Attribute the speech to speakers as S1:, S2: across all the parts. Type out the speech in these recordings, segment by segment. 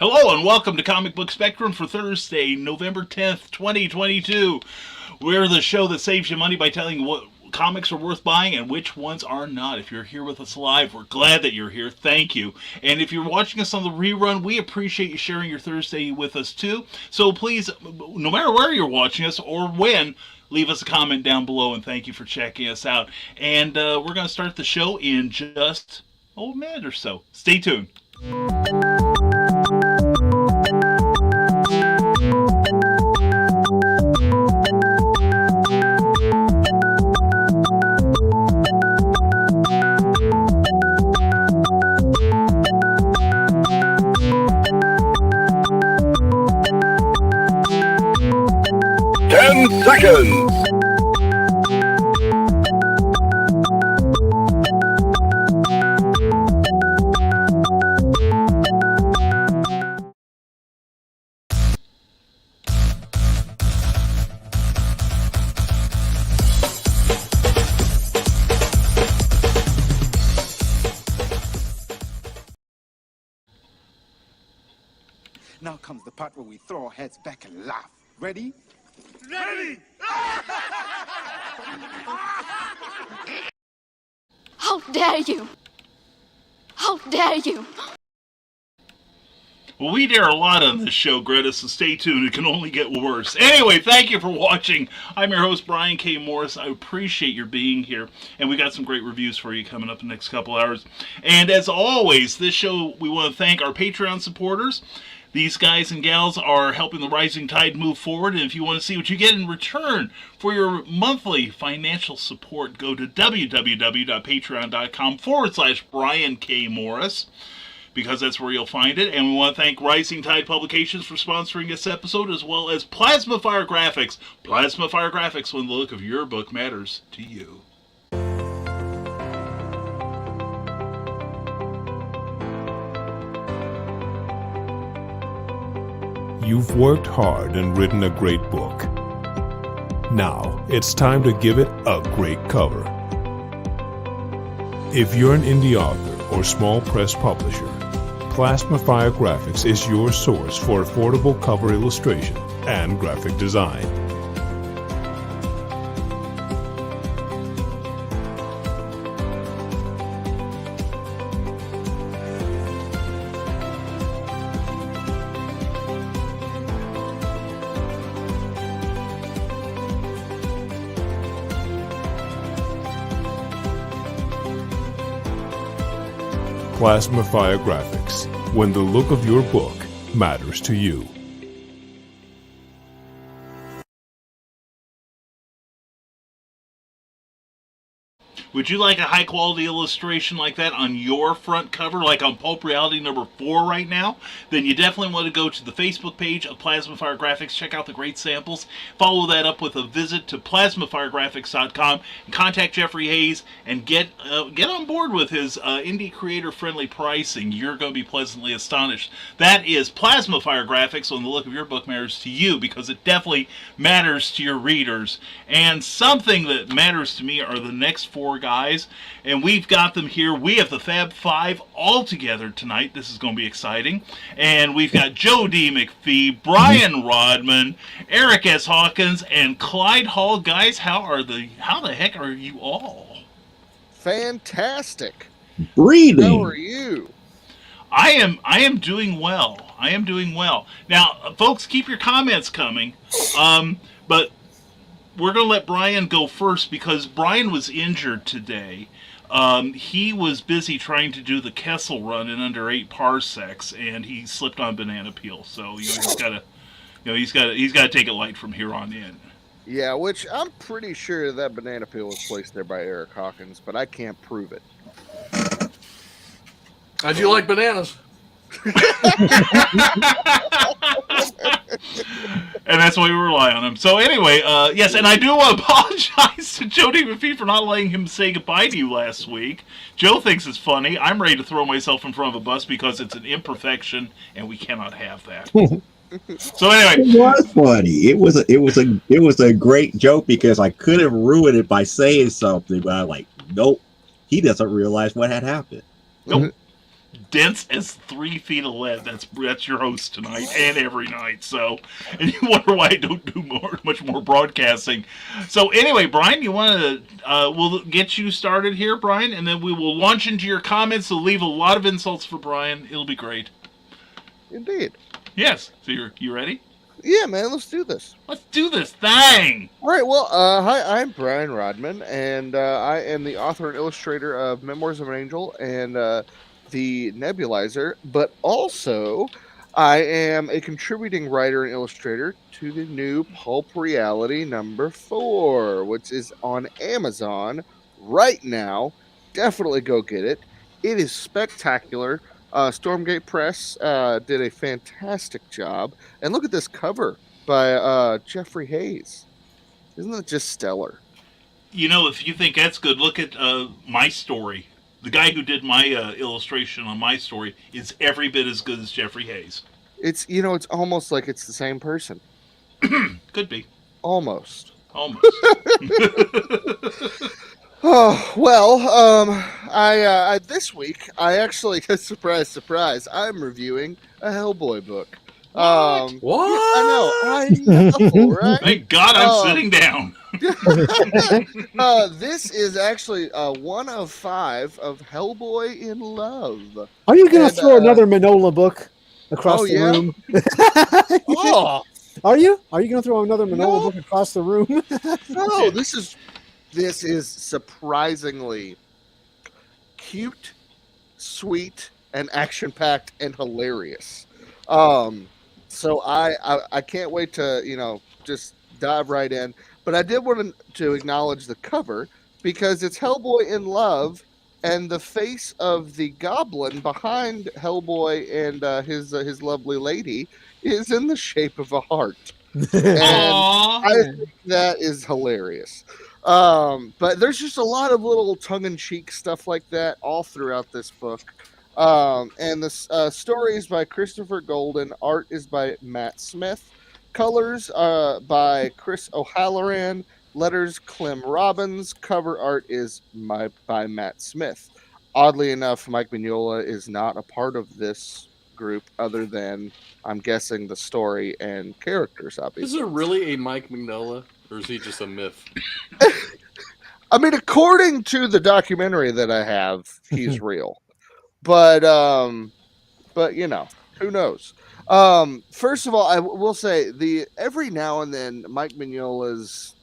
S1: Hello and welcome to Comic Book Spectrum for Thursday, November 10th, 2022. We're the show that saves you money by telling you what comics are worth buying and which ones are not. If you're here with us live, we're glad that you're here. Thank you. And if you're watching us on the rerun, we appreciate you sharing your Thursday with us too. So please, no matter where you're watching us or when, leave us a comment down below and thank you for checking us out. And we're going to start the show in just a minute or so. Stay tuned.
S2: 10 seconds.
S3: Now comes the part where we throw our heads back and laugh. Ready?
S2: Ready!
S4: How dare you! How dare you!
S1: Well, we dare a lot on this show, Greta, so stay tuned. It can only get worse. Anyway, thank you for watching. I'm your host, Brian K. Morris. I appreciate your being here, and we got some great reviews for you coming up in the next couple hours. And as always, this show, we want to thank our Patreon supporters. These guys and gals are helping the rising tide move forward, and if you want to see what you get in return for your monthly financial support, go to www.patreon.com/Brian K. Morris, because that's where you'll find it. And we want to thank Rising Tide Publications for sponsoring this episode, as well as Plasma Fire Graphics. Plasma Fire Graphics, when the look of your book matters to you.
S5: You've worked hard and written a great book. Now, it's time to give it a great cover. If you're an indie author or small press publisher, Plasma Fire Graphics is your source for affordable cover illustration and graphic design. Plasma Fire Graphics, when the look of your book matters to you.
S1: Would you like a high-quality illustration like that on your front cover, like on Pulp Reality number 4 right now? Then you definitely want to go to the Facebook page of Plasma Fire Graphics, check out the great samples, follow that up with a visit to plasmafiregraphics.com, and contact Jeffrey Hayes and get on board with his indie creator-friendly pricing. You're going to be pleasantly astonished. That is Plasma Fire Graphics, when the look of your book matters to you, because it definitely matters to your readers. And something that matters to me are the next 4 guys, and we've got them here. We have the Fab Five all together tonight. This is going to be exciting. And we've got Joe D. McFee, Brian Rodman, Eric S. Hawkins, and Clyde Hall. Guys, how the heck are you all?
S6: Fantastic.
S2: Breathing.
S6: How are you?
S1: I am doing well. I am doing well. Now, folks, keep your comments coming. But we're going to let Brian go first because Brian was injured today. He was busy trying to do the Kessel run in under 8 parsecs, and he slipped on banana peel. So he's got to take it light from here on in.
S6: Yeah, which I'm pretty sure that banana peel was placed there by Eric Hawkins, but I can't prove it.
S7: How'd you like bananas?
S1: And that's why we rely on him. So anyway, yes, and I do want to apologize to Joe D. McFee for not letting him say goodbye to you last week. Joe thinks it's funny. I'm ready to throw myself in front of a bus because it's an imperfection, and we cannot have that. So anyway,
S2: It was funny. It was a great joke because I could have ruined it by saying something, but I'm like, nope. He doesn't realize what had happened.
S1: Nope. dense as 3 feet of lead. That's your host tonight and every night. So, and you wonder why I don't do much more broadcasting. So anyway, Brian, you want to? We'll get you started here, Brian, and then we will launch into your comments. We'll leave a lot of insults for Brian. It'll be great.
S6: Indeed.
S1: Yes. So you ready?
S6: Yeah, man, let's do this.
S1: Let's do this thing.
S6: All right, well, hi, I'm Brian Rodman, and I am the author and illustrator of Memoirs of an Angel and The Nebulizer, but also I am a contributing writer and illustrator to the new Pulp Reality #4, which is on Amazon right now. Definitely go get it. It is spectacular. Stormgate Press did a fantastic job. And look at this cover by Jeffrey Hayes. Isn't that just stellar?
S1: You know, if you think that's good, look at my story. The guy who did my illustration on my story is every bit as good as Jeffrey Hayes.
S6: It's it's almost like it's the same person.
S1: Could be.
S6: Almost. Oh well, I this week I actually surprise, I'm reviewing a Hellboy book.
S1: What?
S6: I know, right?
S1: Thank God I'm sitting down.
S6: This is actually 1 of 5 of Hellboy in Love.
S7: Are you going to throw another Manola book across the room?
S6: Oh,
S7: are you? Are you going to throw another Manola book across the room?
S6: No, this is surprisingly cute, sweet, and action-packed and hilarious. So I can't wait to just dive right in. But I did want to acknowledge the cover because it's Hellboy in Love, and the face of the goblin behind Hellboy and his lovely lady is in the shape of a heart. And I think that is hilarious. But there's just a lot of little tongue-in-cheek stuff like that all throughout this book. And the story is by Christopher Golden. Art is by Matt Smith. Colors by Chris O'Halloran. Letters Clem Robbins. Cover art is by Matt Smith. Oddly enough, Mike Mignola is not a part of this group other than, I'm guessing, the story and characters, obviously.
S8: Is there really a Mike Mignola, or is he just a myth?
S6: I mean, according to the documentary that I have, he's real. But who knows? First of all, I will say every now and then Mike Mignola's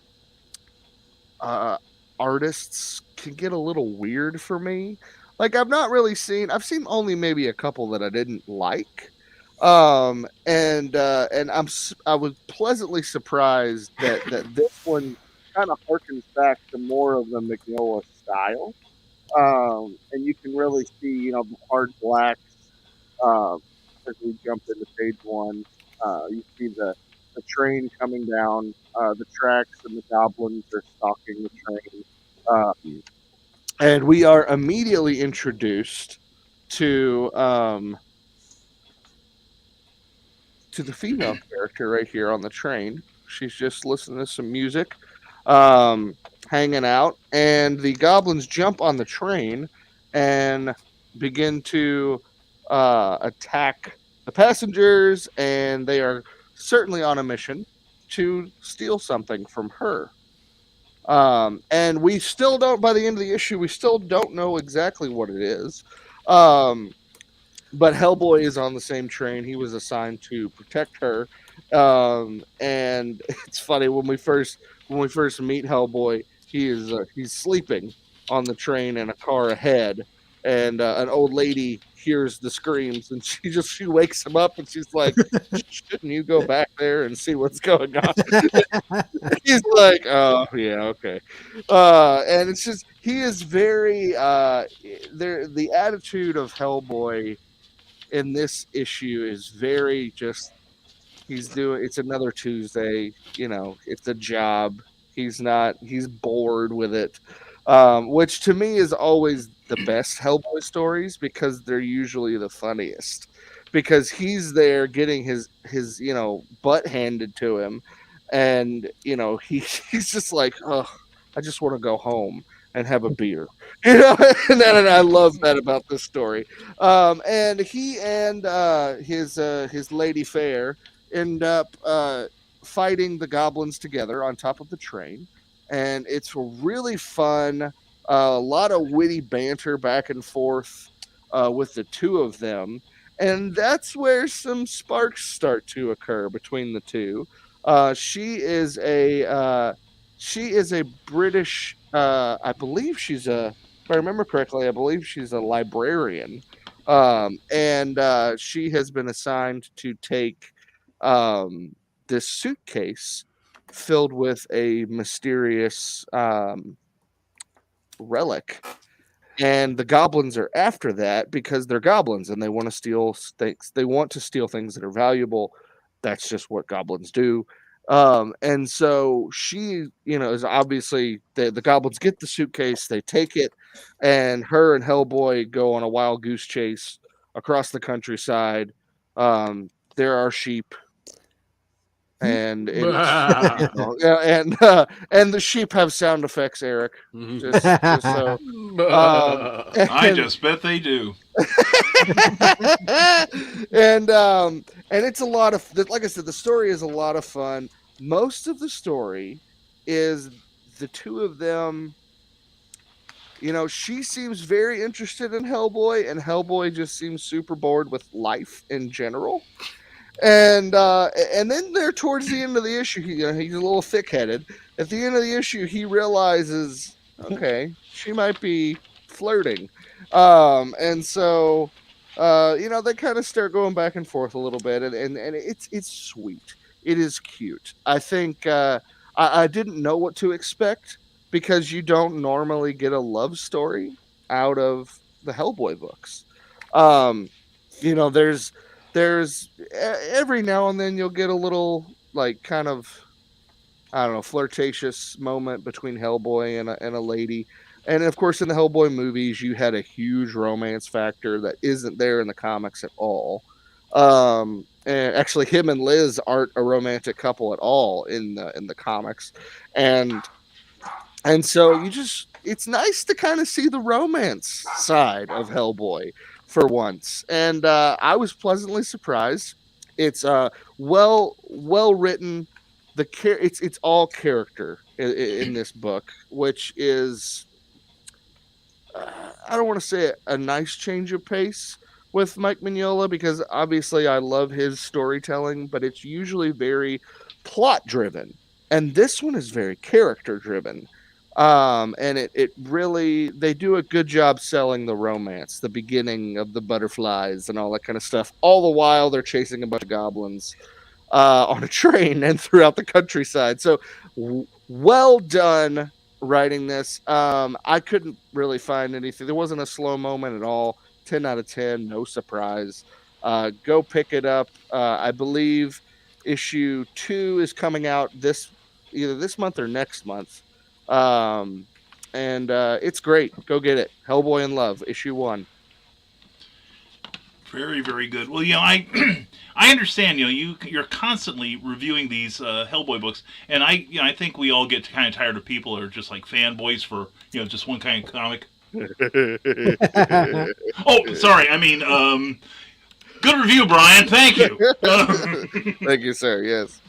S6: artists can get a little weird for me. Like I've seen only maybe a couple that I didn't like. And I was pleasantly surprised that this one kind of harkens back to more of the Mignola style. And you can really see, the hard blacks as we jump into page 1. You see the train coming down the tracks, and the goblins are stalking the train. And we are immediately introduced to the female character right here on the train. She's just listening to some music, hanging out, and the goblins jump on the train and begin to attack the passengers, and they are certainly on a mission to steal something from her. And we still don't, by the end of the issue, we still don't know exactly what it is. But Hellboy is on the same train. He was assigned to protect her. And it's funny when we first meet Hellboy, he's sleeping on the train in a car ahead, and an old lady hears the screams, and she wakes him up, and she's like, "Shouldn't you go back there and see what's going on?" He's like, "Oh yeah, okay." And it's just he is very the attitude of Hellboy in this issue is very just it's another Tuesday, it's a job. He's bored with it. Which to me is always the best Hellboy stories because they're usually the funniest. Because he's there getting his butt handed to him, and he's just like, "Oh, I just want to go home." and have a beer. You know, and I love that about this story. And he and his lady fair end up fighting the goblins together on top of the train, and it's really fun. A lot of witty banter back and forth with the two of them, and that's where some sparks start to occur between the two. She is a British. I believe she's a. If I remember correctly, I believe she's a librarian, and she has been assigned to take this suitcase filled with a mysterious relic, and the goblins are after that because they're goblins and they want to steal things. They want to steal things that are valuable. That's just what goblins do. And so she, is obviously the goblins get the suitcase, they take it, and her and Hellboy go on a wild goose chase across the countryside. There are sheep, and and the sheep have sound effects, Eric. Just so.
S1: I just bet they do.
S6: And it's a lot of, like I said, the story is a lot of fun. Most of the story is the two of them. She seems very interested in Hellboy, and Hellboy just seems super bored with life in general. And then there, towards the end of the issue, he's a little thick-headed. At the end of the issue, he realizes, okay, she might be flirting, and so they kind of start going back and forth a little bit, and it's sweet. It is cute. I think I didn't know what to expect because you don't normally get a love story out of the Hellboy books. There's every now and then you'll get a little kind of, I don't know, flirtatious moment between Hellboy and a lady. And of course, in the Hellboy movies, you had a huge romance factor that isn't there in the comics at all. And actually, him and Liz aren't a romantic couple at all in the comics, and so it's nice to kind of see the romance side of Hellboy for once, and I was pleasantly surprised. It's well written. It's all character in this book, which is, I don't want to say a nice change of pace with Mike Mignola, because obviously I love his storytelling, but it's usually very plot driven, and this one is very character driven. And it really, they do a good job selling the romance, the beginning of the butterflies and all that kind of stuff. All the while they're chasing a bunch of goblins on a train and throughout the countryside. So well done writing this. I couldn't really find anything. There wasn't a slow moment at all. 10 out of 10, no surprise. Go pick it up. I believe issue 2 is coming out either this month or next month. And it's great. Go get it. Hellboy in Love, issue 1.
S1: Very, very good. Well, I I understand. You're constantly reviewing these Hellboy books, and I think we all get kind of tired of people who are just like fanboys for just one kind of comic. Oh, sorry. I mean, good review, Brian. Thank you.
S6: Thank you, sir. Yes.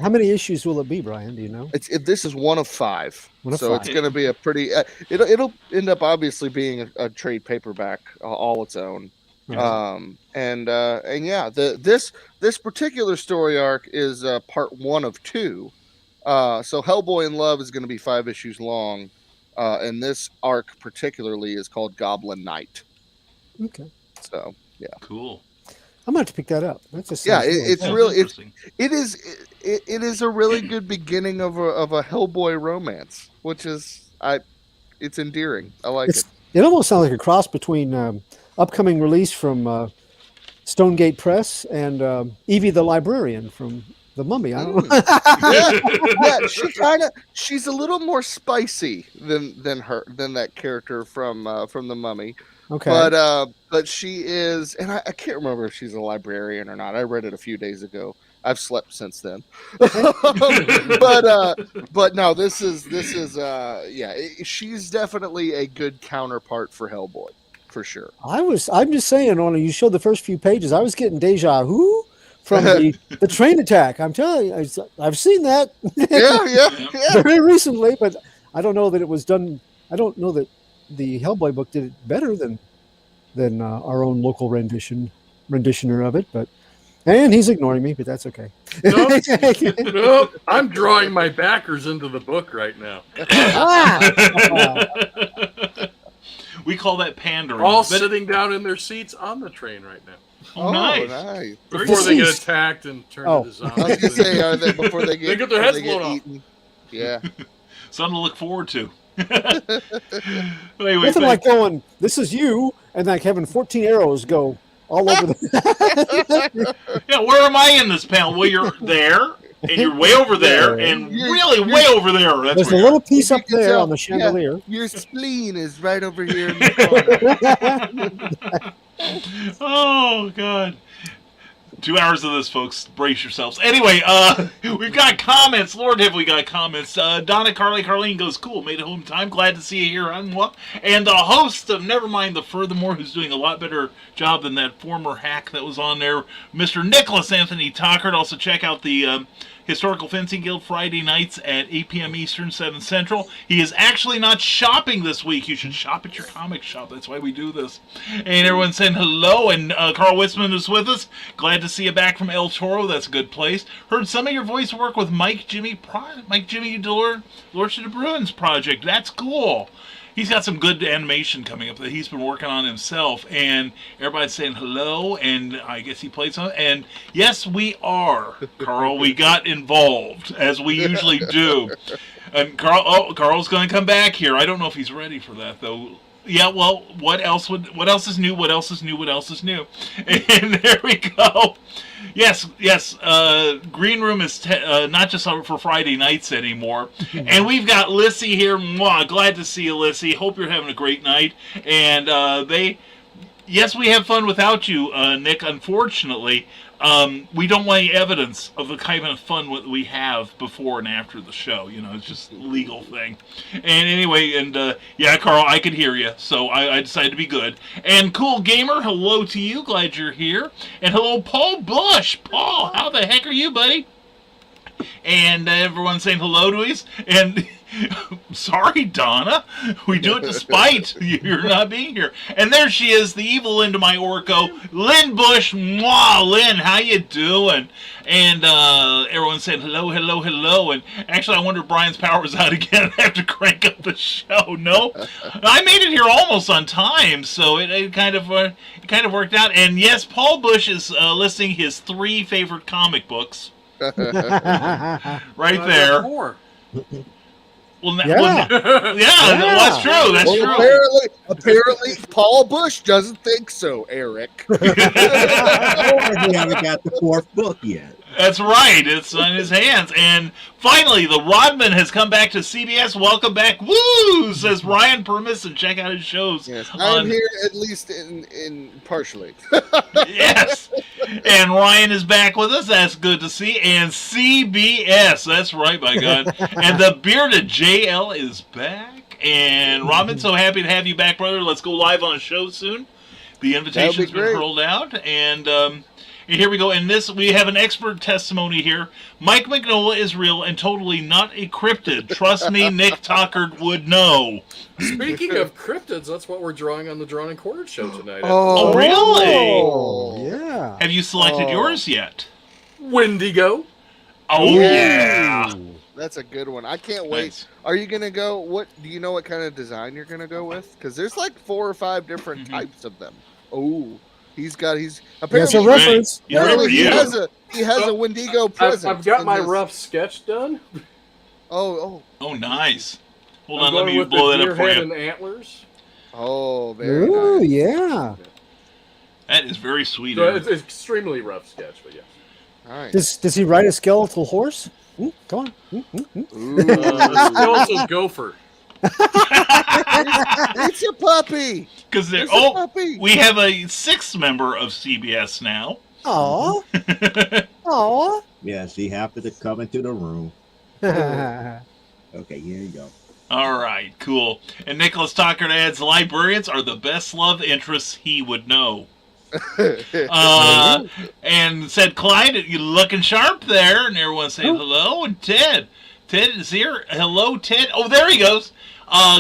S7: How many issues will it be, Brian? Do you know?
S6: This is one of 5.
S7: One of
S6: so
S7: 5.
S6: It's going to be a pretty. It'll end up obviously being a trade paperback all its own.
S7: Yeah.
S6: And yeah, this particular story arc is part 1 of 2. So Hellboy in Love is going to be 5 issues long. And this arc particularly is called Goblin Knight.
S7: Okay.
S6: So yeah,
S1: cool.
S7: I'm going to pick that up. That's
S6: it's really
S1: interesting.
S6: It is a really good beginning of a Hellboy romance, which is it's endearing. I like it.
S7: It almost sounds like a cross between upcoming release from Stonegate Press and Evie the Librarian from The Mummy. I don't know.
S6: Yeah. She's a little more spicy than that character from The Mummy.
S7: Okay.
S6: But she is, and I can't remember if she's a librarian or not. I read it a few days ago. I've slept since then. But no, this is she's definitely a good counterpart for Hellboy, for sure.
S7: I'm just saying, on you showed the first few pages, I was getting deja vu from the train attack. I'm telling you, I've seen that.
S6: Yeah.
S7: Very recently, but I don't know that it was done. I don't know that the Hellboy book did it better than our own local renditioner of it. And he's ignoring me, but that's okay.
S8: Nope. I'm drawing my backers into the book right now.
S1: We call that pandering.
S8: All sitting down in their seats on the train right now.
S1: Oh, nice.
S8: Before they get attacked and turned into zombies.
S6: I was going to say, are they before they get
S8: their heads blown off?
S6: Eaten? Yeah.
S1: Something to look forward to.
S7: Nothing like going, this is you, and like having 14 arrows go all over the...
S1: Yeah, where am I in this panel? Well, you're there, and you're way over there, and really way over there.
S7: There's a little piece up there on the chandelier.
S6: Your spleen is right over here in the corner.
S1: Oh, God. 2 hours of this, folks. Brace yourselves. Anyway, we've got comments. Lord, have we got comments. Donna Carlene goes, cool, made it home time. Glad to see you here. And the host of Nevermind the Furthermore, who's doing a lot better job than that former hack that was on there, Mr. Nicholas Anthony Tockard. Also check out the Historical Fencing Guild Friday nights at 8 p.m. Eastern, 7 Central. He is actually not shopping this week. You should shop at your comic shop. That's why we do this. And everyone's saying hello. And Carl Witzman is with us. Glad to see you back from El Toro. That's a good place. Heard some of your voice work with Mike Jimmy Lordship of Bruins project. That's cool. He's got some good animation coming up that he's been working on himself, and everybody's saying hello, and I guess he played some. And yes, we are, Carl. We got involved, as we usually do. And Carl's going to come back here. I don't know if he's ready for that, though. Yeah, well, what else is new? What else is new? What else is new? And there we go. Yes. Green Room is not just for Friday nights anymore. And we've got Lissy here. Mwah, glad to see you, Lissy. Hope you're having a great night. And yes, we have fun without you, Nick. Unfortunately, we don't want any evidence of the kind of fun we have before and after the show. You know, it's just a legal thing. And anyway, yeah, Carl, I could hear you, so I decided to be good. And Cool Gamer, hello to you. Glad you're here. And hello, Paul Bush. Paul, how the heck are you, buddy? And everyone's saying hello to us. And sorry, Donna. We do it despite you're not being here. And there she is, the evil into my Orko, Lynn Bush. Mwah, Lynn, how you doing? And everyone's saying hello. And actually, I wonder if Brian's power was out again. I have to crank up the show. No, I made it here almost on time, so it kind of worked out. And yes, Paul Bush is listing his 3 favorite comic books. Right there.
S8: Well,
S1: yeah, that's true. That's true.
S6: Apparently, Paul Bush doesn't think so, Eric.
S2: We haven't got the 4th book yet.
S1: That's right. It's on his hands. And finally, the Rodman has come back to CBS. Welcome back. Woo! Says Ryan Permis, and check out his shows.
S6: Yes, I'm here at least in partially.
S1: Yes. And Ryan is back with us. That's good to see. And CBS. That's right, by God. And the bearded JL is back. And Rodman, so happy to have you back, brother. Let's go live on a show soon. The invitation's been rolled out. And here we go. And we have an expert testimony here. Mike Mignola is real and totally not a cryptid. Trust me, Nick Tockard would know.
S8: Speaking of cryptids, that's what we're drawing on the Drawn and Quartered show tonight.
S1: Oh, really?
S7: Oh, yeah.
S1: Have you selected yours yet?
S8: Wendigo.
S1: Oh, yeah.
S6: That's a good one. I can't wait.
S1: Nice.
S6: Are you gonna go? Do you know what kind of design you're gonna go with? Because there's like 4 or 5 different types of them. Oh. He's apparently
S7: a reference.
S1: He has
S6: a Wendigo presence.
S8: I've got my rough sketch done.
S1: Oh, nice. Hold
S8: I'm
S1: on, let
S8: going
S1: me
S8: with
S1: blow
S8: the
S1: that up for
S8: deer head
S1: you.
S8: and antlers.
S6: Oh, very
S7: Ooh,
S6: nice.
S7: yeah.
S1: That is very sweet.
S8: So it's extremely rough sketch, but yeah.
S6: Nice.
S7: Does he ride a skeletal horse? Come on.
S8: Skeletal gopher.
S6: It's a puppy.
S1: Because we have a 6th member of CBS now.
S7: Aw. Oh.
S2: Yeah, she happened to come into the room. Okay, here you go.
S1: All right, cool. And Nicholas Tucker adds, librarians are the best love interests he would know. And said, Clyde, you looking sharp there. And everyone saying hello. And Ted is here. Hello, Ted. Oh, there he goes.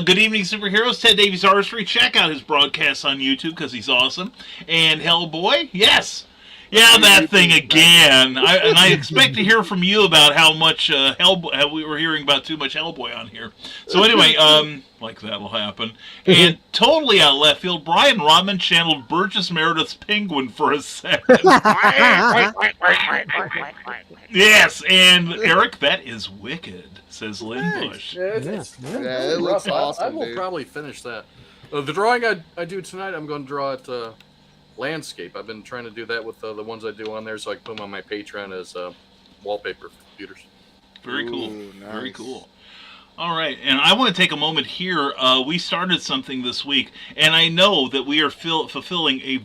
S1: Good evening, superheroes. Ted Davies Artistry. Check out his broadcasts on YouTube because he's awesome. And Hellboy, yes. Yeah, that thing again. I expect to hear from you about how much how we were hearing about too much Hellboy on here. So anyway, like that'll happen. And totally out of left field, Brian Rodman channeled Burgess Meredith's Penguin for a second. Yes, and Eric, that is wicked, says Lynn Bush.
S8: Yeah,
S6: it looks awesome.
S8: I will probably finish that. The drawing I do tonight, I'm going to draw it landscape. I've been trying to do that with the ones I do on there, so I can put them on my Patreon as wallpaper for computers.
S1: Very cool.
S6: Ooh, nice.
S1: Very cool. All right, and I want to take a moment here. We started something this week, and I know that we are fulfilling a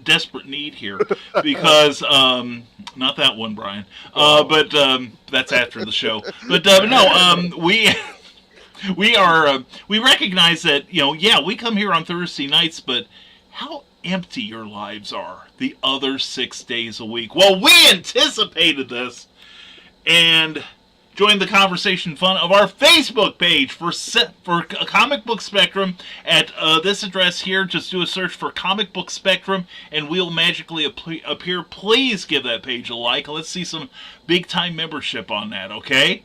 S1: desperate need here because not that one, Brian, but that's after the show. But no, we recognize that we come here on Thursday nights, but how empty your lives are the other 6 days a week. Well, we anticipated this and joined the conversation fun of our Facebook page for Comic Book Spectrum at this address here. Just do a search for Comic Book Spectrum and we'll magically appear. Please give that page a like. Let's see some big time membership on that, okay?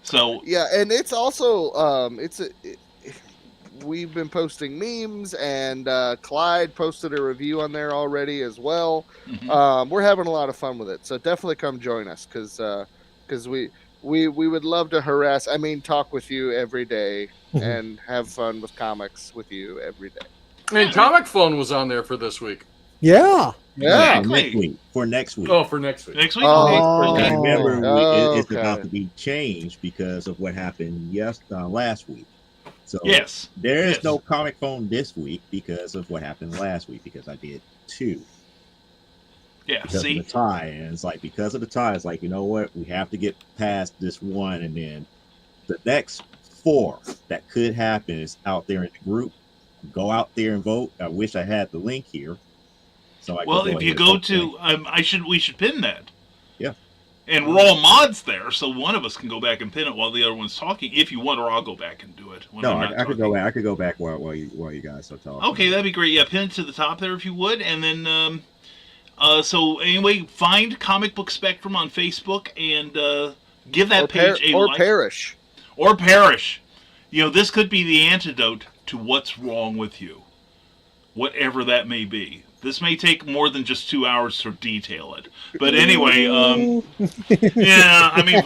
S1: So
S6: yeah, and it's also we've been posting memes, and Clyde posted a review on there already as well.
S1: Mm-hmm.
S6: We're having a lot of fun with it, so definitely come join us because we would love to talk with you every day and have fun with comics with you every day.
S8: And Comic Phone was on there for this week.
S7: Yeah.
S1: Exactly.
S2: For next week.
S8: Oh, for next week.
S1: Next week?
S2: Okay. Remember, it's
S6: okay.
S2: about to be changed because of what happened last week. So
S1: yes,
S2: there is no Comic Phone this week because of what happened last week, because I did 2.
S1: Yeah,
S2: because of the tie. And it's like, because of the tie, it's like, you know what? We have to get past this one, and then the next 4 that could happen is out there in the group. Go out there and vote. I wish I had the link here. So
S1: if you go to, we should pin that.
S2: Yeah.
S1: And we're all mods there, so one of us can go back and pin it while the other one's talking, if you want, or I'll go back and do it.
S2: No, I could go back. I could go back while you guys are talking.
S1: Okay, that'd be great. Yeah, pin it to the top there if you would, and then so anyway, find Comic Book Spectrum on Facebook and give that page a like.
S6: Or perish.
S1: This could be the antidote to what's wrong with you, whatever that may be. This may take more than just 2 hours to detail it. But anyway, yeah, I mean,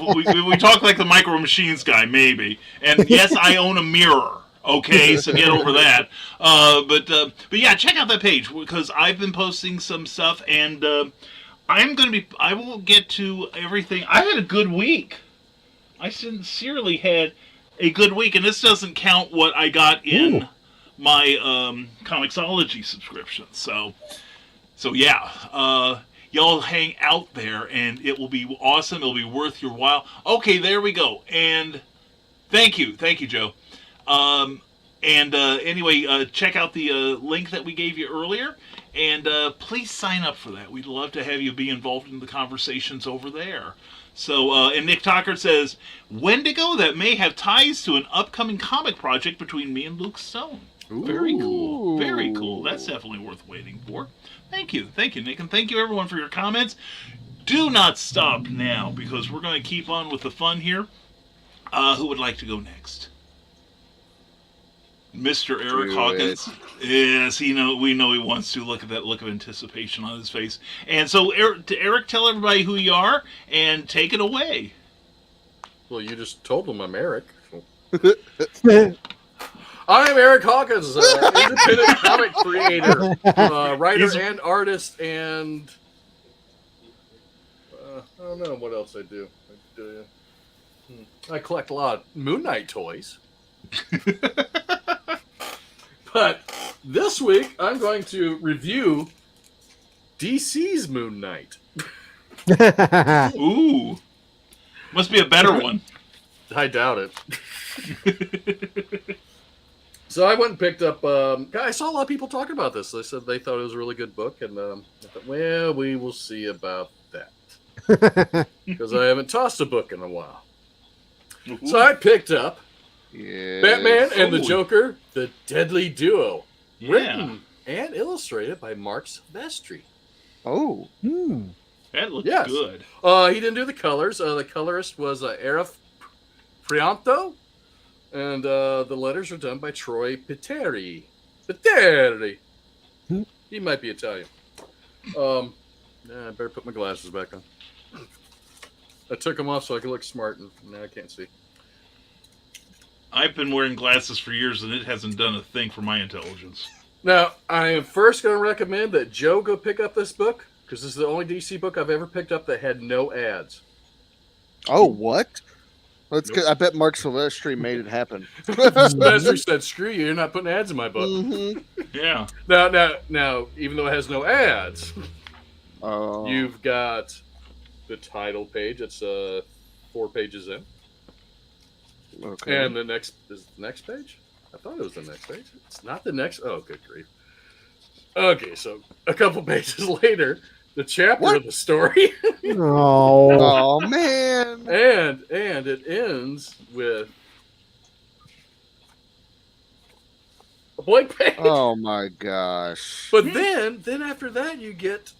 S1: we talk like the Micro Machines guy, maybe. And yes, I own a mirror. Okay, so get over that. But yeah, check out that page because I've been posting some stuff, and I will get to everything. I had a good week. I sincerely had a good week, and this doesn't count what I got in my Comixology subscription. So yeah, y'all hang out there, and it will be awesome. It'll be worth your while. Okay, there we go. And thank you, Joe. Anyway, check out the link that we gave you earlier, and please sign up for that. We'd love to have you be involved in the conversations over there. So, and Nick Tucker says, Wendigo that may have ties to an upcoming comic project between me and Luke Stone. Ooh. Very cool. Very cool. That's definitely worth waiting for. Thank you, Nick, and thank you everyone for your comments. Do not stop now, because we're going to keep on with the fun here. Who would like to go next? Mr. Eric Hawkins. Yes, we know he wants to. Look at that look of anticipation on his face. And so, Eric, tell everybody who you are and take it away.
S8: Well, you just told them I'm Eric. I'm Eric Hawkins, independent comic creator, writer and artist, and I don't know what else I do. I collect a lot of Moon Knight toys. But this week, I'm going to review DC's Moon Knight.
S1: Ooh. Must be a better one.
S8: I doubt it. So I went and picked up. I saw a lot of people talking about this. They said they thought it was a really good book, and I thought, well, we will see about that because I haven't tossed a book in a while.
S1: Ooh.
S8: So I picked up
S6: Yeah.
S8: Batman and the
S1: Ooh.
S8: Joker, the Deadly Duo,
S1: Yeah.
S8: written and illustrated by Mark Silvestri.
S6: Oh.
S1: That looks
S8: Yes.
S1: good.
S8: He didn't do the colors. The colorist was Arif Prianto, and the letters are done by Troy Pitteri. He might be Italian. I better put my glasses back on. I took them off so I could look smart, and now I can't see.
S1: I've been wearing glasses for years, and it hasn't done a thing for my intelligence.
S8: Now, I am first going to recommend that Joe go pick up this book, because this is the only DC book I've ever picked up that had no ads.
S6: Oh, what? Let's
S8: Nope.
S6: get. I bet Mark Silvestri made it happen.
S8: Silvestri said, "Screw you! You're not putting ads in my book."
S6: Mhm.
S1: Yeah.
S8: Now, even though it has no ads,
S6: Oh.
S8: you've got the title page. It's 4 pages in,
S6: Okay.
S8: and the next page. I thought it was the next page. It's not the next. Oh, good grief. Okay, so a couple pages later, the chapter of the story,
S7: Oh.
S6: Oh man.
S8: and it ends with a blank page.
S6: Oh my gosh.
S8: But then after that, you get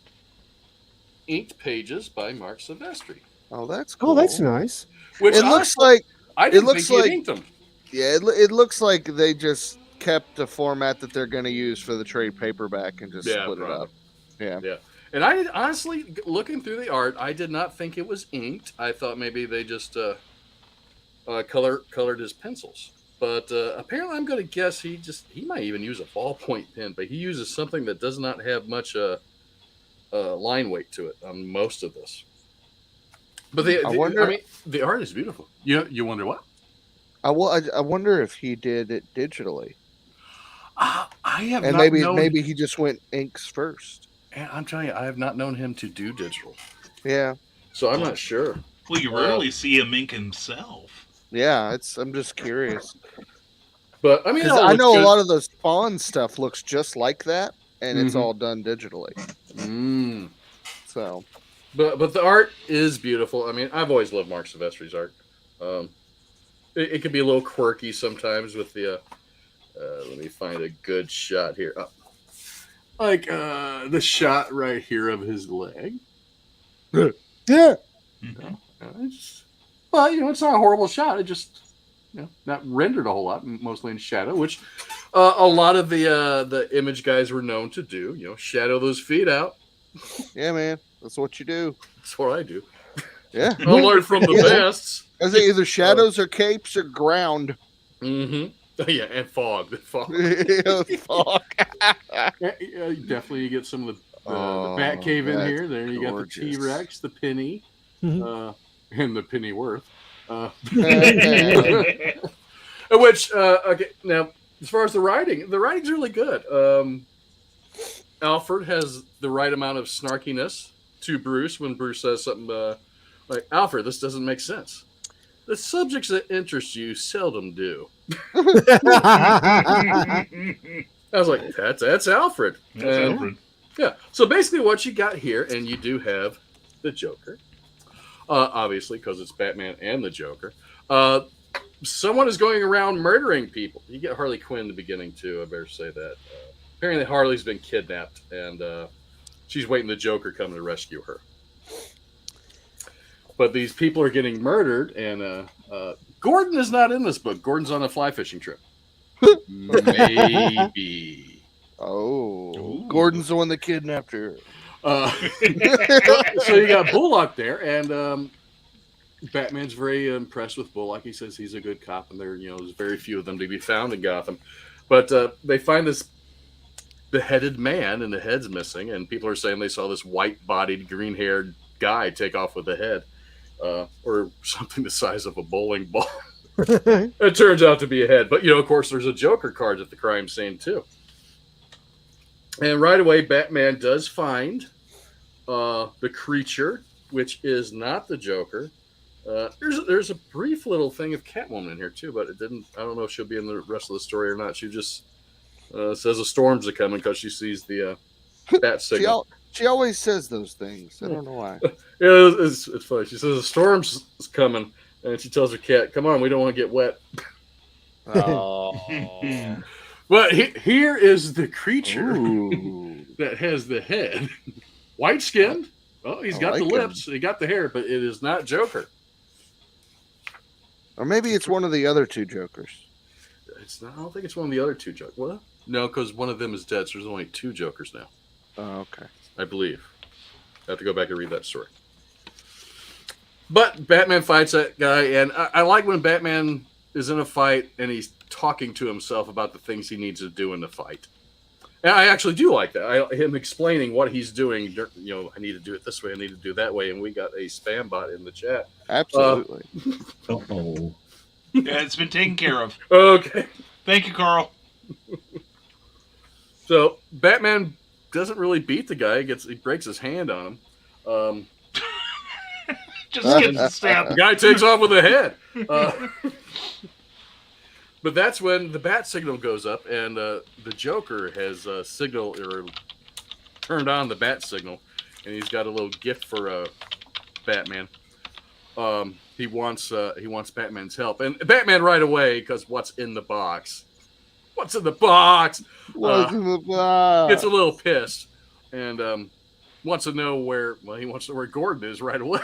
S8: inked pages by Mark Silvestri,
S6: Oh, that's cool.
S7: Oh, that's nice.
S8: which
S6: It looks like.
S8: I didn't
S6: looks
S8: think he
S6: like-
S8: inked them.
S6: Yeah, it looks like they just kept the format that they're going to use for the trade paperback and just split it up. Yeah.
S8: And I did, honestly, looking through the art, I did not think it was inked. I thought maybe they just colored his pencils. But apparently, I'm going to guess he might even use a ballpoint pen, but he uses something that does not have much line weight to it on most of this. But
S6: I wonder-
S8: the art is beautiful. You wonder what?
S6: I wonder if he did it digitally,
S8: I have
S6: and
S8: not
S6: maybe he just went inks first.
S8: I'm telling you, I have not known him to do digital,
S6: Yeah.
S8: so I'm not sure.
S1: Well, you rarely see him ink himself.
S6: Yeah. I'm just curious.
S8: But I mean,
S6: Because I know a lot of the Spawn stuff looks just like that, and it's
S8: Mhm.
S6: all done digitally.
S8: Mm.
S6: So
S8: But the art is beautiful. I mean, I've always loved Mark Silvestri's art. It can be a little quirky sometimes with the. Let me find a good shot here. Like the shot right here of his leg.
S7: Yeah.
S8: Well, it's not a horrible shot. It just, not rendered a whole lot, mostly in shadow, which a lot of the image guys were known to do. Shadow those feet out.
S6: yeah, man, that's what you do.
S8: That's what I do.
S6: Yeah.
S8: I learned from the best.
S6: Is it either shadows or capes or ground?
S8: Mm-hmm. Yeah, and fog. The fog.
S6: Fuck.
S8: Yeah, definitely you get some of the
S6: Oh,
S8: Bat Cave in
S6: that's
S8: here. There you got the
S6: gorgeous.
S8: T-Rex, the Penny,
S7: Mhm.
S8: and the Pennyworth. Which, okay, now, as far as the writing's really good. Alfred has the right amount of snarkiness to Bruce when Bruce says something like, Alfred, this doesn't make sense. The subjects that interest you seldom do. I was like, that's Alfred.
S1: That's
S8: And-
S1: Alfred.
S8: Yeah. So basically, what you got here, and you do have the Joker, obviously, because it's Batman and the Joker. Someone is going around murdering people. You get Harley Quinn in the beginning too. I better say that. Apparently, Harley's been kidnapped, and she's waiting the Joker come to rescue her. But these people are getting murdered, and Gordon is not in this book. Gordon's on a fly fishing trip. Maybe.
S6: Oh,
S1: Ooh.
S6: Gordon's the one that kidnapped her.
S8: So you got Bullock there, and Batman's very impressed with Bullock. He says he's a good cop, and there's very few of them to be found in Gotham. But they find this beheaded man, and the head's missing, and people are saying they saw this white-bodied, green-haired guy take off with the head, or something the size of a bowling ball. It turns out to be a head, but of course, there's a Joker card at the crime scene too. And right away, Batman does find the creature which is not the Joker. There's a brief little thing of Catwoman in here too, but it didn't. I don't know if she'll be in the rest of the story or not. She just says a storm's a coming because she sees the bat signal.
S6: She always says those things. I don't know why.
S8: Yeah, it's funny. She says a storm's coming, and she tells her cat, "Come on, we don't want to get wet."
S6: Oh.
S8: But here is the creature that has the head, white skinned. Oh, he's got the lips, he got the hair, but it is not Joker.
S6: Or maybe it's one of the other two Jokers.
S8: It's not. I don't think it's one of the other two Jokers. What? No, because one of them is dead. So there's only two Jokers now.
S6: Oh, okay.
S8: I believe. I have to go back and read that story. But Batman fights that guy, and I like when Batman is in a fight and he's talking to himself about the things he needs to do in the fight. And I actually do like that. Him explaining what he's doing. You know, I need to do it this way. I need to do that way. And we got a spam bot in the chat.
S6: Absolutely.
S2: Uh-oh.
S1: Yeah, it's been taken care of.
S8: Okay.
S1: Thank you, Carl.
S8: So Batman doesn't really beat the guy. He breaks his hand on him.
S1: Just gets a stab.
S8: The guy takes off with a head. But that's when the bat signal goes up, and the Joker has signal or turned on the bat signal, and he's got a little gift for Batman. He wants Batman's help, and Batman right away, because what's in the box? What's in the box?
S6: What's in the box?
S8: Gets a little pissed, and wants to know where. Well, he wants to know where Gordon is right away.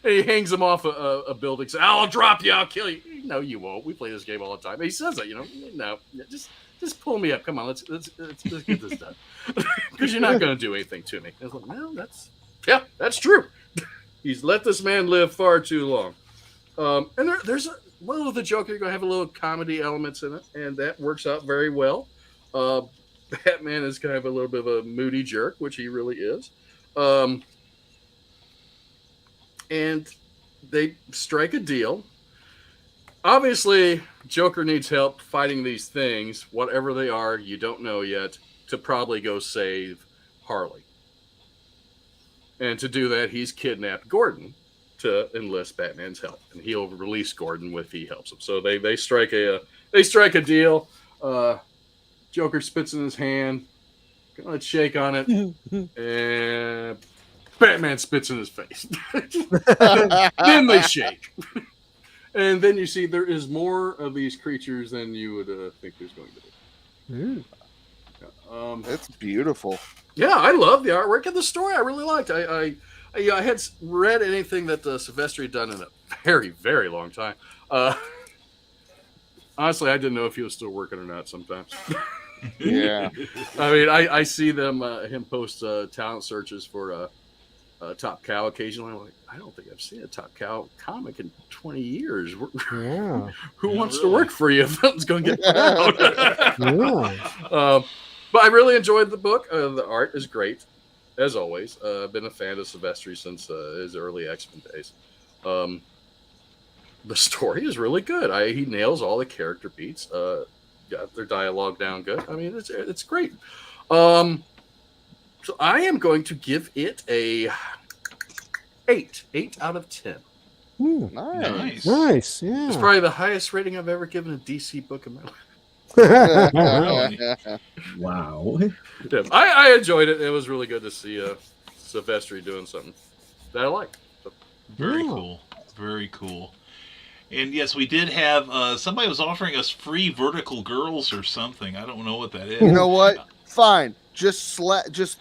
S8: And he hangs him off a building. Says, "I'll drop you. I'll kill you." No, you won't. We play this game all the time. And he says that, no, just pull me up. Come on, let's get this done. Because you're not going to do anything to me. I was like, well, that's true. He's let this man live far too long. And there's a little of the Joker. You're going to have a little comedy elements in it, and that works out very well. Batman is kind of a little bit of a moody jerk, which he really is. And they strike a deal. Obviously, Joker needs help fighting these things, whatever they are, you don't know yet, to probably go save Harley. And to do that, he's kidnapped Gordon to enlist Batman's help, and he'll release Gordon if he helps him. So they strike a deal. Joker spits in his hand, gonna shake on it, and Batman spits in his face. Then they shake. And then you see there is more of these creatures than you would think there's going to be.
S6: It's beautiful.
S8: Yeah, I love the artwork and the story. I really liked. I had read anything that Silvestri had done in a very, very long time. Honestly, I didn't know if he was still working or not sometimes.
S6: Yeah.
S8: I mean, I see him post talent searches for Top Cow occasionally. I'm like, I don't think I've seen a Top Cow comic in 20 years.
S7: Yeah.
S8: Who wants to work for you if nothing's going to get put out?
S7: Yeah.
S8: But I really enjoyed the book. The art is great, as always. I've been a fan of Silvestri since his early X-Men days. The story is really good. He nails all the character beats. Got their dialogue down good. I mean, it's great. So I am going to give it a 8 out of 10.
S7: Ooh,
S6: Nice.
S7: nice. Yeah.
S8: It's probably the highest rating I've ever given a DC book in my life.
S2: Wow.
S8: Yeah, I enjoyed it. It was really good to see Silvestri doing something that I like. So,
S1: Very cool. Very cool. And yes, we did have somebody was offering us free Vertical Girls or something. I don't know what that is.
S6: You know what? Fine. Just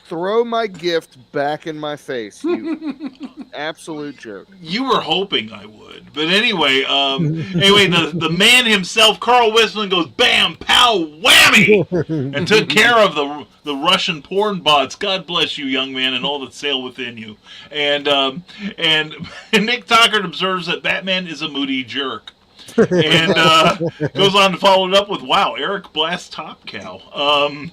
S6: throw my gift back in my face, you absolute jerk.
S1: You were hoping I would, but anyway, the man himself, Carl Wisman, goes bam, pow, whammy, and took care of the Russian porn bots. God bless you, young man, and all that sail within you. And Nick Tockert observes that Batman is a moody jerk, and goes on to follow it up with, "Wow, Eric blasts Top Cow."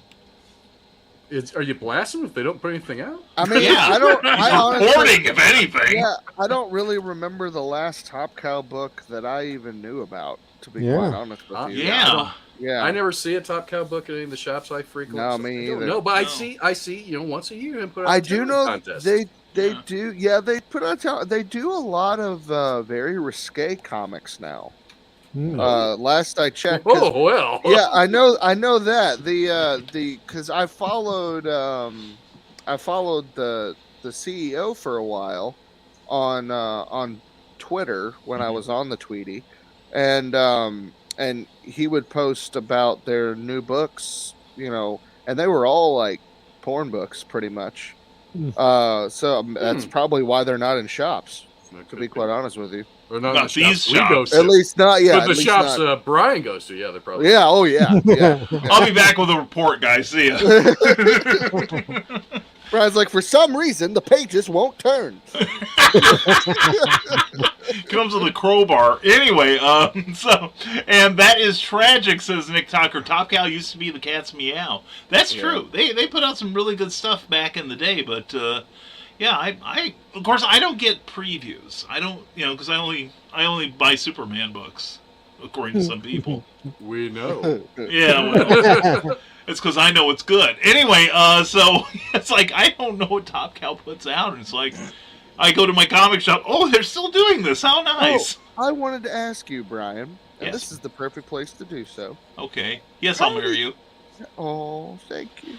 S8: are you blasting if they don't put anything out?
S6: I mean,
S1: Yeah.
S6: I honestly,
S1: Reporting, if anything.
S6: yeah, I don't really remember the last Top Cow book that I even knew about, to be
S7: Yeah.
S6: quite honest with you.
S1: Yeah.
S6: Yeah.
S8: I never see a Top Cow book in any of the shops I frequent.
S6: No,
S8: so
S6: me
S8: I don't
S6: either.
S8: know, but
S1: No.
S8: I see, once a year and put out
S6: I
S8: a
S6: do
S8: talent
S6: know
S8: contest.
S6: They do, yeah. They put out. They do a lot of very risque comics now. Last I checked.
S8: Oh well.
S6: Yeah, I know that because I followed the CEO for a while on Twitter when I was on the Tweety, and he would post about their new books, and they were all like porn books pretty much. So that's probably why they're not in shops. To be quite honest with you,
S8: Or not
S1: Not
S8: in the
S1: these
S8: shops we go
S1: shops.
S8: to.
S6: at least not. Yeah,
S8: But
S6: at
S8: the
S6: least
S8: shops
S6: not.
S8: Brian goes to, they're probably.
S6: Yeah. Oh yeah. Yeah.
S1: I'll be back with a report, guys. See ya.
S6: Brian's like, for some reason, the pages won't turn.
S1: Comes with a crowbar. Anyway, and that is tragic, says Nick Tucker. Top Cow used to be the cat's meow. That's true. They put out some really good stuff back in the day, but yeah, I of course I don't get previews. I don't, because I only buy Superman books, according to some people.
S8: We know.
S1: Yeah. Well, it's because I know it's good. Anyway, so it's like I don't know what Top Cow puts out. It's like I go to my comic shop. Oh, they're still doing this. How nice.
S6: Oh, I wanted to ask you, Brian, and
S1: Yes.
S6: this is the perfect place to do so.
S1: Okay. Yes, I'll marry you.
S6: Oh, thank you.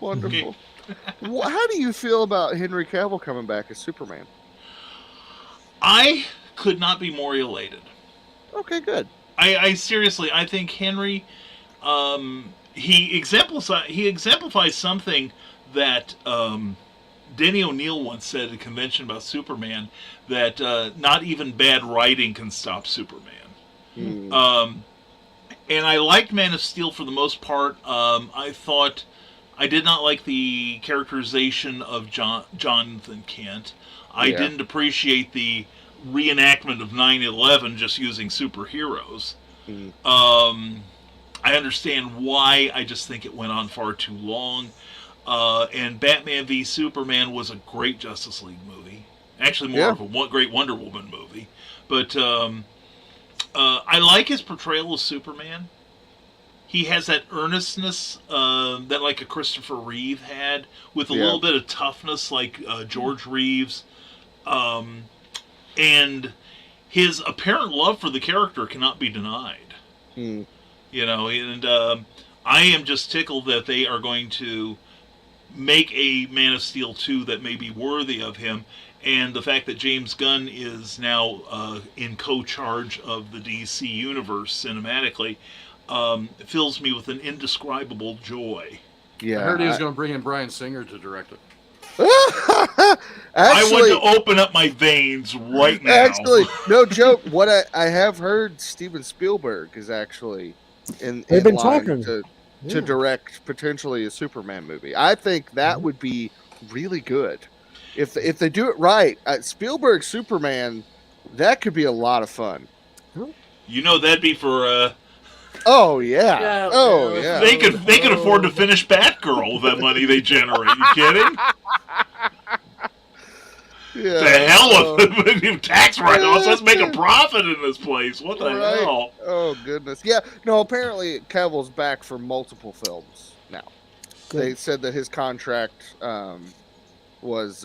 S6: Wonderful. How do you feel about Henry Cavill coming back as Superman?
S1: I could not be more elated.
S6: Okay, good.
S1: I seriously, I think Henry, he exemplifies something that Denny O'Neil once said at a convention about Superman, that not even bad writing can stop Superman. And I liked Man of Steel for the most part. I did not like the characterization of Jonathan Kent. I didn't appreciate the reenactment of 9/11 just using superheroes. I understand why. I just think it went on far too long. And Batman v Superman was a great Justice League movie. Actually, more of a great Wonder Woman movie. But I like his portrayal of Superman. He has that earnestness that like a Christopher Reeve had, with a little bit of toughness like George Reeves. And his apparent love for the character cannot be denied. And I am just tickled that they are going to make a Man of Steel 2 that may be worthy of him. And the fact that James Gunn is now in co-charge of the DC universe cinematically fills me with an indescribable joy.
S6: Yeah,
S8: I heard he was going to bring in Bryan Singer to direct it.
S1: I want to open up my veins right now.
S6: Actually, no joke. What I have heard, Steven Spielberg is actually in line
S7: talking
S6: to direct potentially a Superman movie. I think that would be really good if they do it right. Spielberg's Superman, that could be a lot of fun.
S1: That'd be for.
S6: Oh yeah. Oh yeah.
S1: They could afford to finish Batgirl with that money they generate. You kidding?
S6: Yeah.
S1: The hell with tax write-offs. Let's make a profit in this place. What the hell?
S6: Oh goodness. Yeah. No. Apparently, Cavill's back for multiple films now.
S7: Good.
S6: They said that his contract was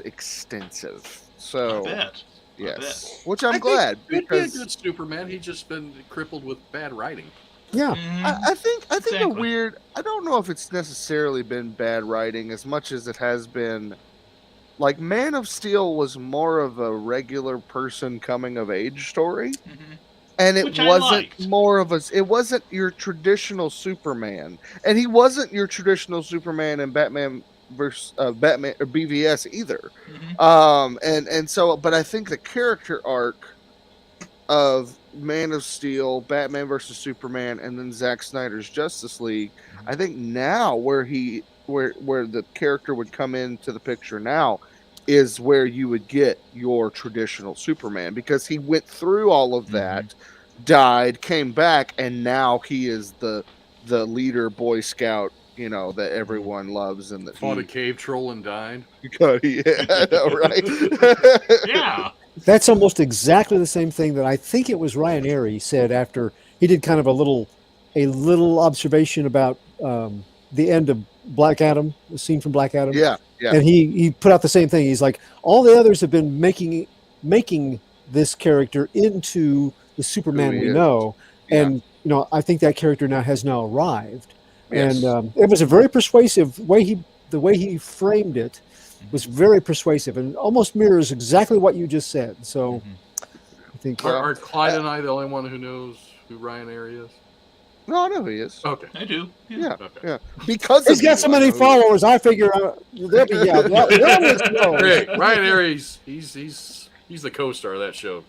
S6: extensive. So
S1: I bet.
S6: yes, which I'm glad
S8: He'd be a
S6: because
S8: good Superman. He's just been crippled with bad writing.
S7: Yeah.
S6: I think
S1: Exactly.
S6: a weird. I don't know if it's necessarily been bad writing as much as it has been. Like Man of Steel was more of a regular person coming of age story, and it
S1: Which I
S6: wasn't
S1: liked.
S6: more of a. It wasn't your traditional Superman, and he wasn't your traditional Superman in Batman versus Batman or BVS either. And so, but I think the character arc of Man of Steel, Batman versus Superman, and then Zack Snyder's Justice League. I think now where the character would come into the picture now is where you would get your traditional Superman, because he went through all of that, died, came back, and now he is the leader Boy Scout, that everyone loves and that
S8: Fought a cave troll and died.
S6: Yeah, I know, right?
S1: Yeah.
S7: That's almost exactly the same thing that I think it was Ryan Airy said after he did kind of a little observation about the end of Black Adam, the scene from Black Adam.
S6: Yeah, yeah.
S7: And he put out the same thing. He's like, all the others have been making this character into the Superman
S6: Who he
S7: we
S6: is.
S7: know,
S6: Yeah.
S7: and I think that character has now arrived.
S6: Yes.
S7: And it was a very persuasive way. The way he framed it was very persuasive and almost mirrors exactly what you just said. So I think
S8: Are Clyde and I the only one who knows who Ryan Airy is?
S6: No, I know who he is.
S8: Okay.
S1: I do.
S6: Yeah,
S8: Okay.
S6: yeah. Because
S7: he's
S6: of
S7: got
S6: you,
S7: so
S6: I
S7: many
S6: know who he is.
S7: followers. I figure they'll be yeah.
S8: Hey, Ryan Airy's he's the co-star of that show.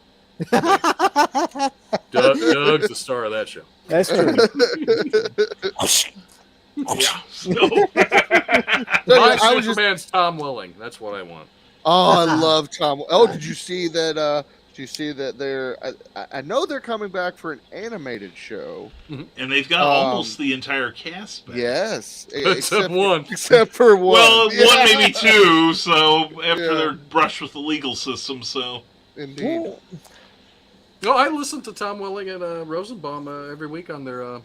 S8: Doug's the star of that show.
S7: That's true.
S1: Yeah. So,
S8: My
S6: I was
S8: Superman's Tom Welling. That's what I want.
S6: Oh, I love Tom. Oh, did you see that? Did you see that they're? I know they're coming back for an animated show.
S1: and they've got almost the entire cast back.
S6: Yes,
S8: Except one.
S6: Except for one.
S1: Well,
S6: Yeah.
S1: one maybe two. So after
S6: Yeah.
S1: they're brushed with the legal system, so
S6: Indeed.
S8: No, I listen to Tom Welling and Rosenbaum every week on their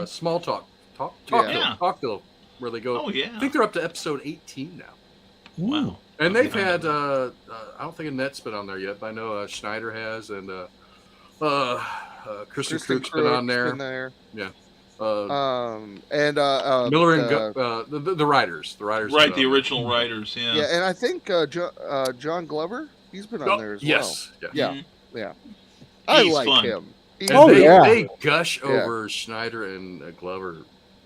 S8: small talk
S1: Yeah.
S8: talkville, where they go.
S1: Oh, yeah.
S8: I think they're up to episode 18 now.
S1: wow.
S8: And they've
S1: Okay.
S8: had, I don't think Annette's been on there yet, but I know Schneider has, and Kristen Krug's been on there. Yeah. Miller and the writers. The writers.
S1: Right, the original writers. Yeah.
S6: Yeah, and I think John Glover, he's been on there as
S8: yes.
S6: well.
S8: Yes.
S6: Yeah, yeah. I
S1: He's
S6: like
S1: fun.
S6: him. He-
S8: And they
S7: yeah.
S8: gush
S6: Yeah.
S8: over Schneider and Glover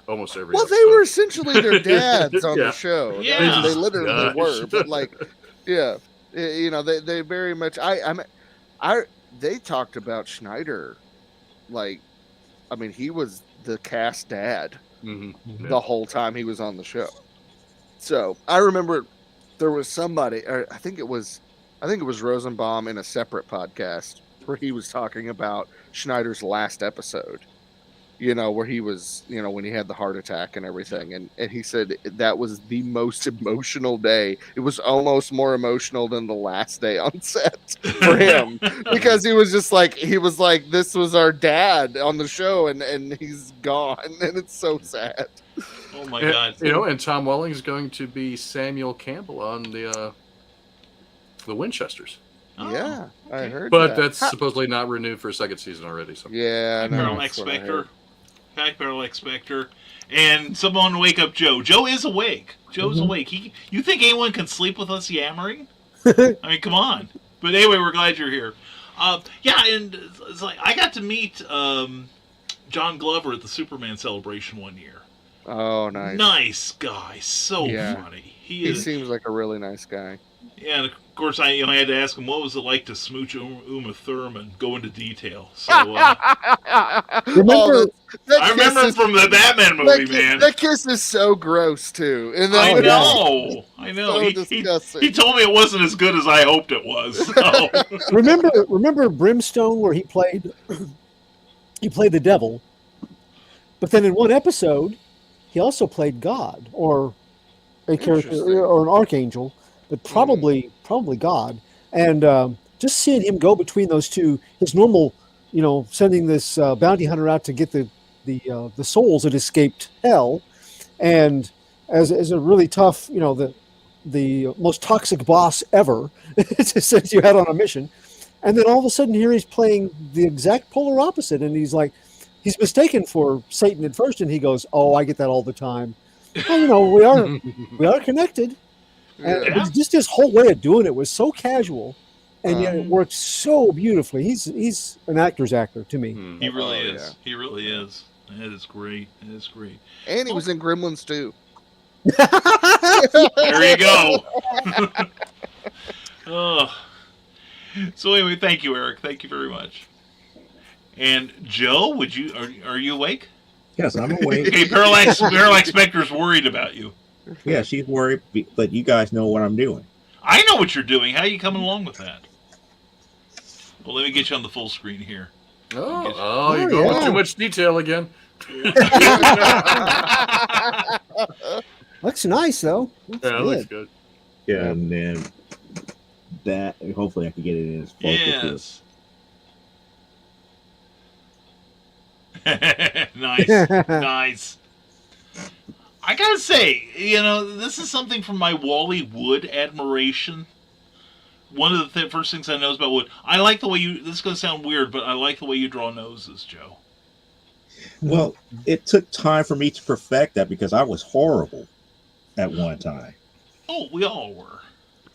S8: almost every
S6: Well, they
S8: episode.
S6: were essentially their dads on
S8: Yeah.
S6: the show.
S1: Yeah.
S6: They literally
S8: Gosh.
S6: were. But like, yeah, they very much. They talked about Schneider, like, I mean, he was the cast dad
S8: Mhm.
S6: the whole time he was on the show. So I remember there was somebody, or I think it was Rosenbaum in a separate podcast where he was talking about Schneider's last episode. Where he was, when he had the heart attack and everything. And he said that was the most emotional day. It was almost more emotional than the last day on set for him. Because he was just like, this was our dad on the show and he's gone. And it's so sad.
S1: Oh my
S8: And,
S1: God.
S8: and Tom Welling is going to be Samuel Campbell on the Winchesters.
S1: Oh,
S6: Yeah, I heard
S8: But
S6: that.
S8: that's supposedly not renewed for a second season already. So
S6: Yeah, no,
S1: Parallax
S6: that's what I
S1: Spectre.
S6: heard.
S1: Parallax Spectre. And someone wake up Joe. Joe is awake. Joe's awake. You think anyone can sleep with us yammering? I mean, come on. But anyway, we're glad you're here. Yeah, and it's like I got to meet John Glover at the Superman celebration one year.
S6: Oh, nice.
S1: Nice guy, so
S6: Yeah.
S1: funny.
S6: He seems like a really nice guy.
S1: Yeah, and of course I had to ask him what was it like to smooch Uma Thurman. Go into detail. So
S7: Remember,
S6: that
S1: I
S6: kiss
S1: remember him
S6: is-
S1: from the Batman movie, man.
S6: That kiss is so gross too. And
S1: I
S6: then
S1: know.
S6: So
S1: He
S6: disgusting.
S1: told me it wasn't as good as I hoped it was. So.
S7: remember Brimstone, where he played the devil, but then in one episode he also played God or a character
S6: Interesting.
S7: or an archangel, but probably God. And just seeing him go between those two, his normal, sending this bounty hunter out to get the souls that escaped hell, and as a really tough, the most toxic boss ever to send you out on a mission. And then all of a sudden here he's playing the exact polar opposite. And he's mistaken for Satan at first. And he goes, "Oh, I get that all the time." Well, we are connected. And
S1: Yeah.
S7: just his whole way of doing it was so casual, and yet it worked so beautifully. He's an actor's actor to me.
S1: He really
S6: Oh,
S1: is.
S6: yeah.
S1: He really is. That is great. That is great.
S6: And he was in Gremlins too.
S1: There you go. Oh. So anyway, thank you, Eric. Thank you very much. And Joe, are you awake?
S2: Yes, I'm awake.
S1: Okay, Parallax Spectre's worried about you.
S2: Yeah, she's worried, but you guys know what I'm doing.
S1: I know what you're doing. How are you coming along with that? Well, let me get you on the full screen here.
S8: Oh, you're going with
S7: yeah.
S8: too much detail again.
S7: Looks nice though. Looks
S8: Yeah, it looks good.
S2: Yeah, and then that hopefully I can get it in as focus.
S1: Yes. Nice. Nice. I gotta say, this is something from my Wally Wood admiration. One of the first things I noticed about Wood, I like the way this is going to sound weird, but I like the way you draw noses, Joe.
S2: Well, it took time for me to perfect that because I was horrible at one time.
S1: Oh, we all were.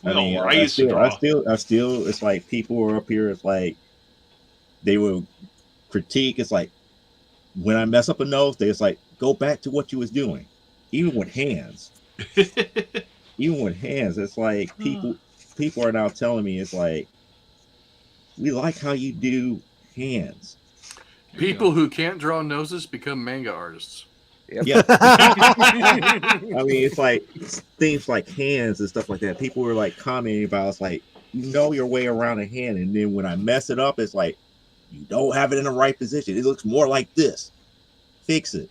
S2: I
S1: used to draw.
S2: I still, it's like people were up here, it's like, they will critique, it's like, when I mess up a nose, it's like, go back to what you was doing. Even with hands. It's like, people are now telling me, it's like, we like how you do hands.
S8: People who can't draw noses become manga artists.
S2: Yeah. I mean, it's like things like hands and stuff like that. People were like commenting about, it's like, you know your way around a hand. And then when I mess it up, it's like, you don't have it in the right position. It looks more like this. Fix it.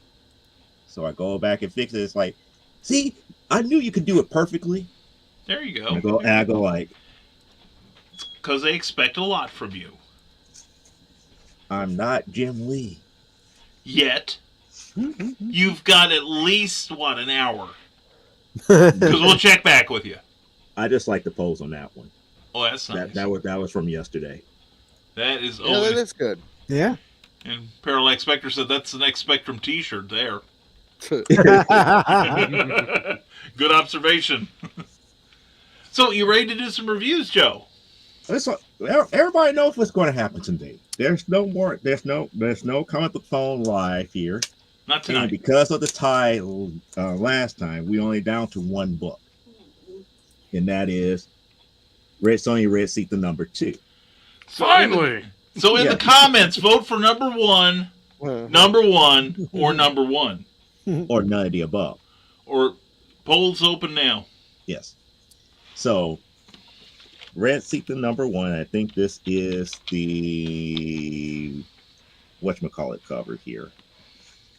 S2: So I go back and fix it. It's like, see, I knew you could do it perfectly.
S1: There you go.
S2: And I go like,
S1: because they expect a lot from you.
S2: I'm not Jim Lee.
S1: Yet. You've got at least, an hour? Because we'll check back with you.
S2: I just like the pose on that one.
S1: Oh, that's nice.
S2: That was from yesterday.
S1: That is
S6: that is good.
S7: Yeah.
S1: And Parallax Spectre said that's the next Spectrum t-shirt there. Good observation. So, you ready to do some reviews, Joe?
S2: Everybody knows what's going to happen today. There's no comic book phone live here.
S1: Not tonight.
S2: And because of the tie last time, we only down to one book. And that is Red Sonja Red Seat the number 2.
S8: Finally!
S1: So in the comments, vote for number 1, or number 1.
S2: Or none of the above.
S1: Or polls open now.
S2: Yes. So, Red Seat the number 1. I think this is the whatchamacallit cover here.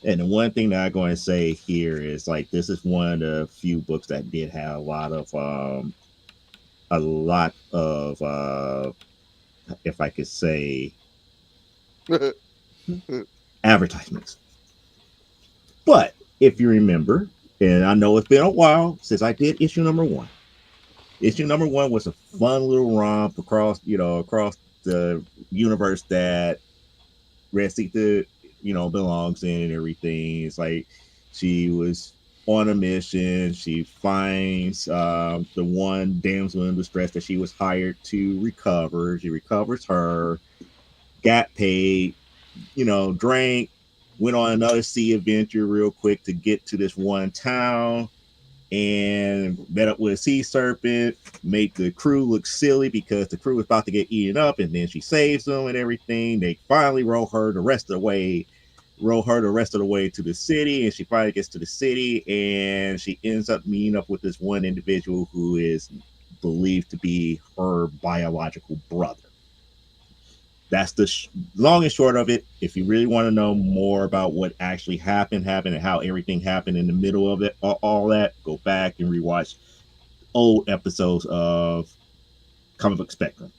S2: And the one thing that I'm going to say here is, like, this is one of the few books that did have a lot of if I could say, advertisements. But if you remember, and I know it's been a while since I did issue number 1. Issue number 1 was a fun little romp across the universe that Red Seat belongs in and everything. It's like she was on a mission. She finds the one damsel in distress that she was hired to recover. She recovers her, got paid, drank, went on another sea adventure real quick to get to this one town, and met up with a sea serpent, make the crew look silly because the crew was about to get eaten up, and then she saves them and everything. They finally row her the rest of the way to the city, and she finally gets to the city, and she ends up meeting up with this one individual who is believed to be her biological brother. That's the long and short of it. If you really want to know more about what actually happened and how everything happened in the middle of it, all that, go back and rewatch old episodes of Comic Book Spectrum.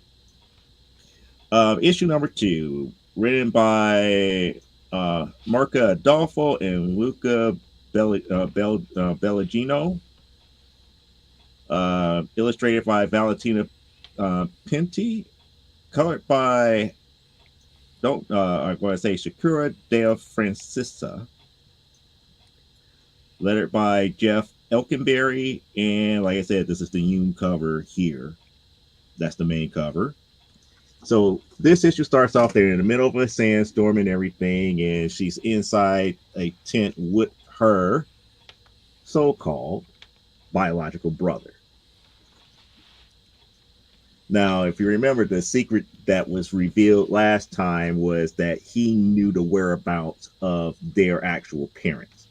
S2: Issue number 2, written by Marca Adolfo and Luca Bellagino, illustrated by Valentina Pinti, colored by I'm going to say Shakura Del Francisa, lettered by Jeff Elkenberry, and like I said, this is the Yoon cover here. That's the main cover. So this issue starts off there in the middle of a sandstorm and everything, and she's inside a tent with her so-called biological brother. Now, if you remember, the secret that was revealed last time was that he knew the whereabouts of their actual parents.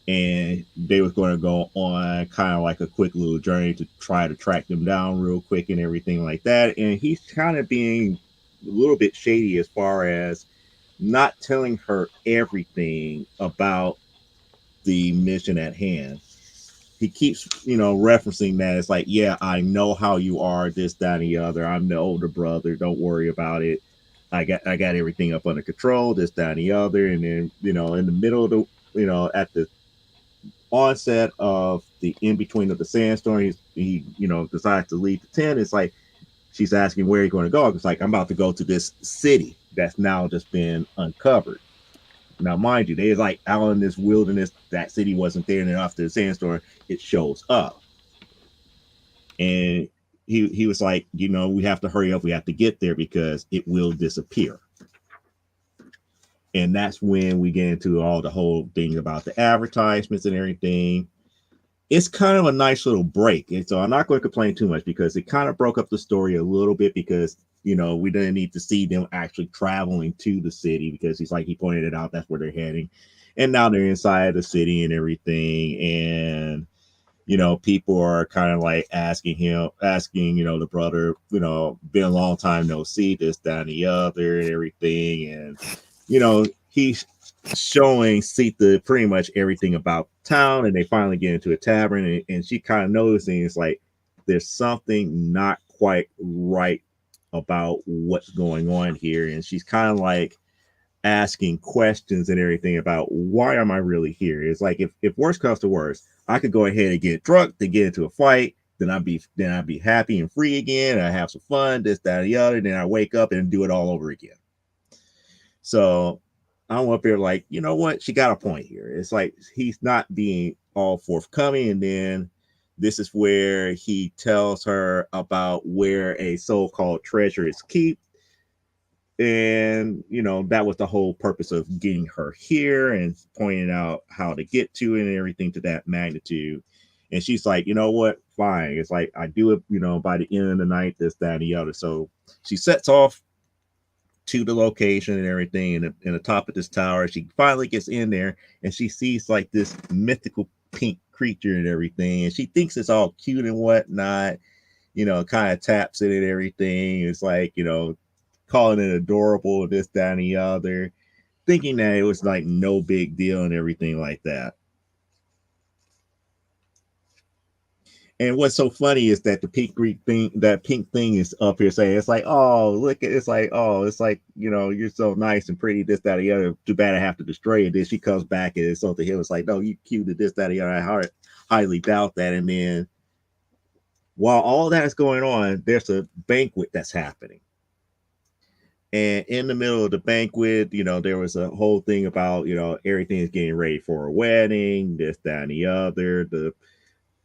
S2: And they was going to go on kind of like a quick little journey to try to track them down real quick and everything like that. And he's kind of being a little bit shady as far as not telling her everything about the mission at hand. He keeps, referencing that. It's like, yeah, I know how you are, this, that, and the other. I'm the older brother. Don't worry about it. I got everything up under control, this, that, and the other. And then, in the middle of the, at the onset of the in between of the sandstorm, he decides to leave the tent. It's like she's asking where you're going to go. It's like, I'm about to go to this city that's now just been uncovered. Now, mind you, they're like out in this wilderness. That city wasn't there, and then after the sandstorm, it shows up. And he was like, we have to hurry up. We have to get there because it will disappear. And that's when we get into all the whole thing about the advertisements and everything. It's kind of a nice little break. And so I'm not going to complain too much because it kind of broke up the story a little bit because, we didn't need to see them actually traveling to the city because he pointed it out, that's where they're heading. And now they're inside the city and everything. And, people are kind of like asking, the brother, been a long time no see, this, that, and the other and everything. And, he's showing Sita pretty much everything about town, and they finally get into a tavern, and she kind of noticing it's like there's something not quite right about what's going on here, and she's kind of like asking questions and everything about why am I really here. It's like if worst comes to worst, I could go ahead and get drunk to get into a fight, then I'd be happy and free again, and I have some fun, this, that, and the other, then I wake up and do it all over again. So I'm up here like, you know what? She got a point here. It's like he's not being all forthcoming. And then this is where he tells her about where a so-called treasure is kept. And, that was the whole purpose of getting her here and pointing out how to get to it and everything to that magnitude. And she's like, you know what? Fine. It's like, I do it, by the end of the night, this, that, and the other. So she sets off to the location and everything in the top of this tower. She finally gets in there and she sees like this mythical pink creature and everything, and she thinks it's all cute and whatnot, kind of taps it and everything. It's like, calling it adorable, this, that, and the other, thinking that it was like no big deal and everything like that. And what's so funny is that the pink thing is up here saying, it's like, oh, look at, it's like, oh, it's like, you're so nice and pretty, this, that, or the other. Too bad I have to destroy it. Then she comes back and it's something here. It's like, no, you cute to this, that, or the other. I highly doubt that. And then while all that is going on, there's a banquet that's happening. And in the middle of the banquet, there was a whole thing about, everything is getting ready for a wedding, this, that, and the other.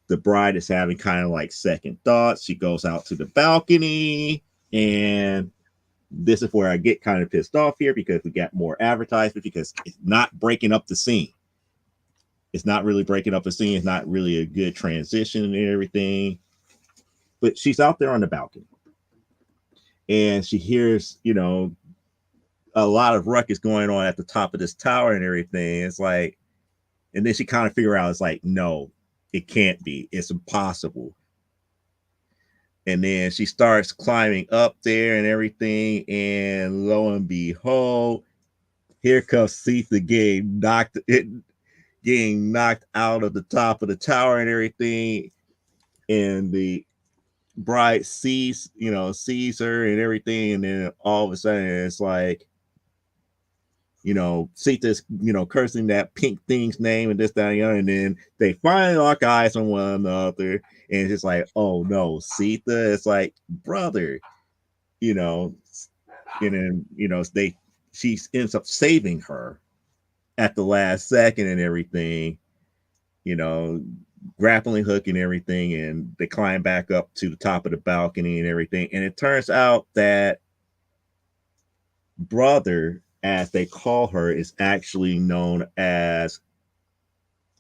S2: The bride is having kind of like second thoughts. She goes out to the balcony, and this is where I get kind of pissed off here because we got more advertisement because it's not breaking up the scene. It's not really breaking up the scene. It's not really a good transition and everything. But she's out there on the balcony, and she hears, a lot of ruckus going on at the top of this tower and everything. It's like, and then she kind of figure out, it's like, no, it can't be. It's impossible. And then she starts climbing up there and everything. And lo and behold, here comes Sita getting knocked out of the top of the tower and everything. And the bride sees her and everything. And then all of a sudden it's like, Sita's, cursing that pink thing's name and this, that, and the other. And then they finally lock eyes on one another. And it's just like, oh no, Sita. It's like, brother, and then, she ends up saving her at the last second and everything, grappling hook and everything. And they climb back up to the top of the balcony and everything. And it turns out that brother, as they call her, is actually known as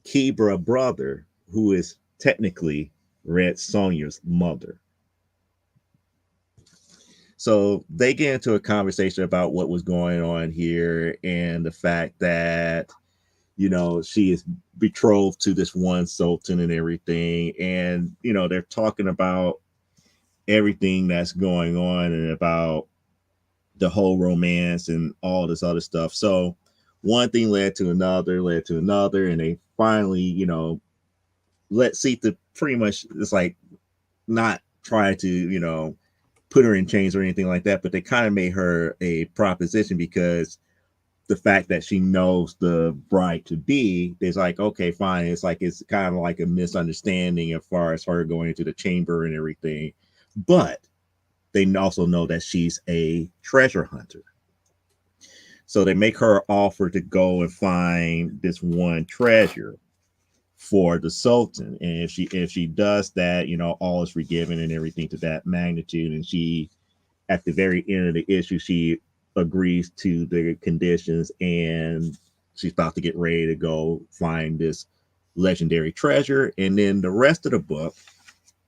S2: Kebra brother, who is technically Red Sonja's mother. So they get into a conversation about what was going on here and the fact that, she is betrothed to this one sultan and everything. And, they're talking about everything that's going on and about the whole romance and all this other stuff. So one thing led to another, and they finally, let Sita pretty much, it's like, not try to, put her in chains or anything like that, but they kind of made her a proposition because the fact that she knows the bride to be, it's like, okay, fine. It's like it's kind of like a misunderstanding as far as her going into the chamber and everything. But they also know that she's a treasure hunter. So they make her offer to go and find this one treasure for the Sultan. And if she does that, all is forgiven and everything to that magnitude. And she, at the very end of the issue, she agrees to the conditions and she's about to get ready to go find this legendary treasure. And then the rest of the book,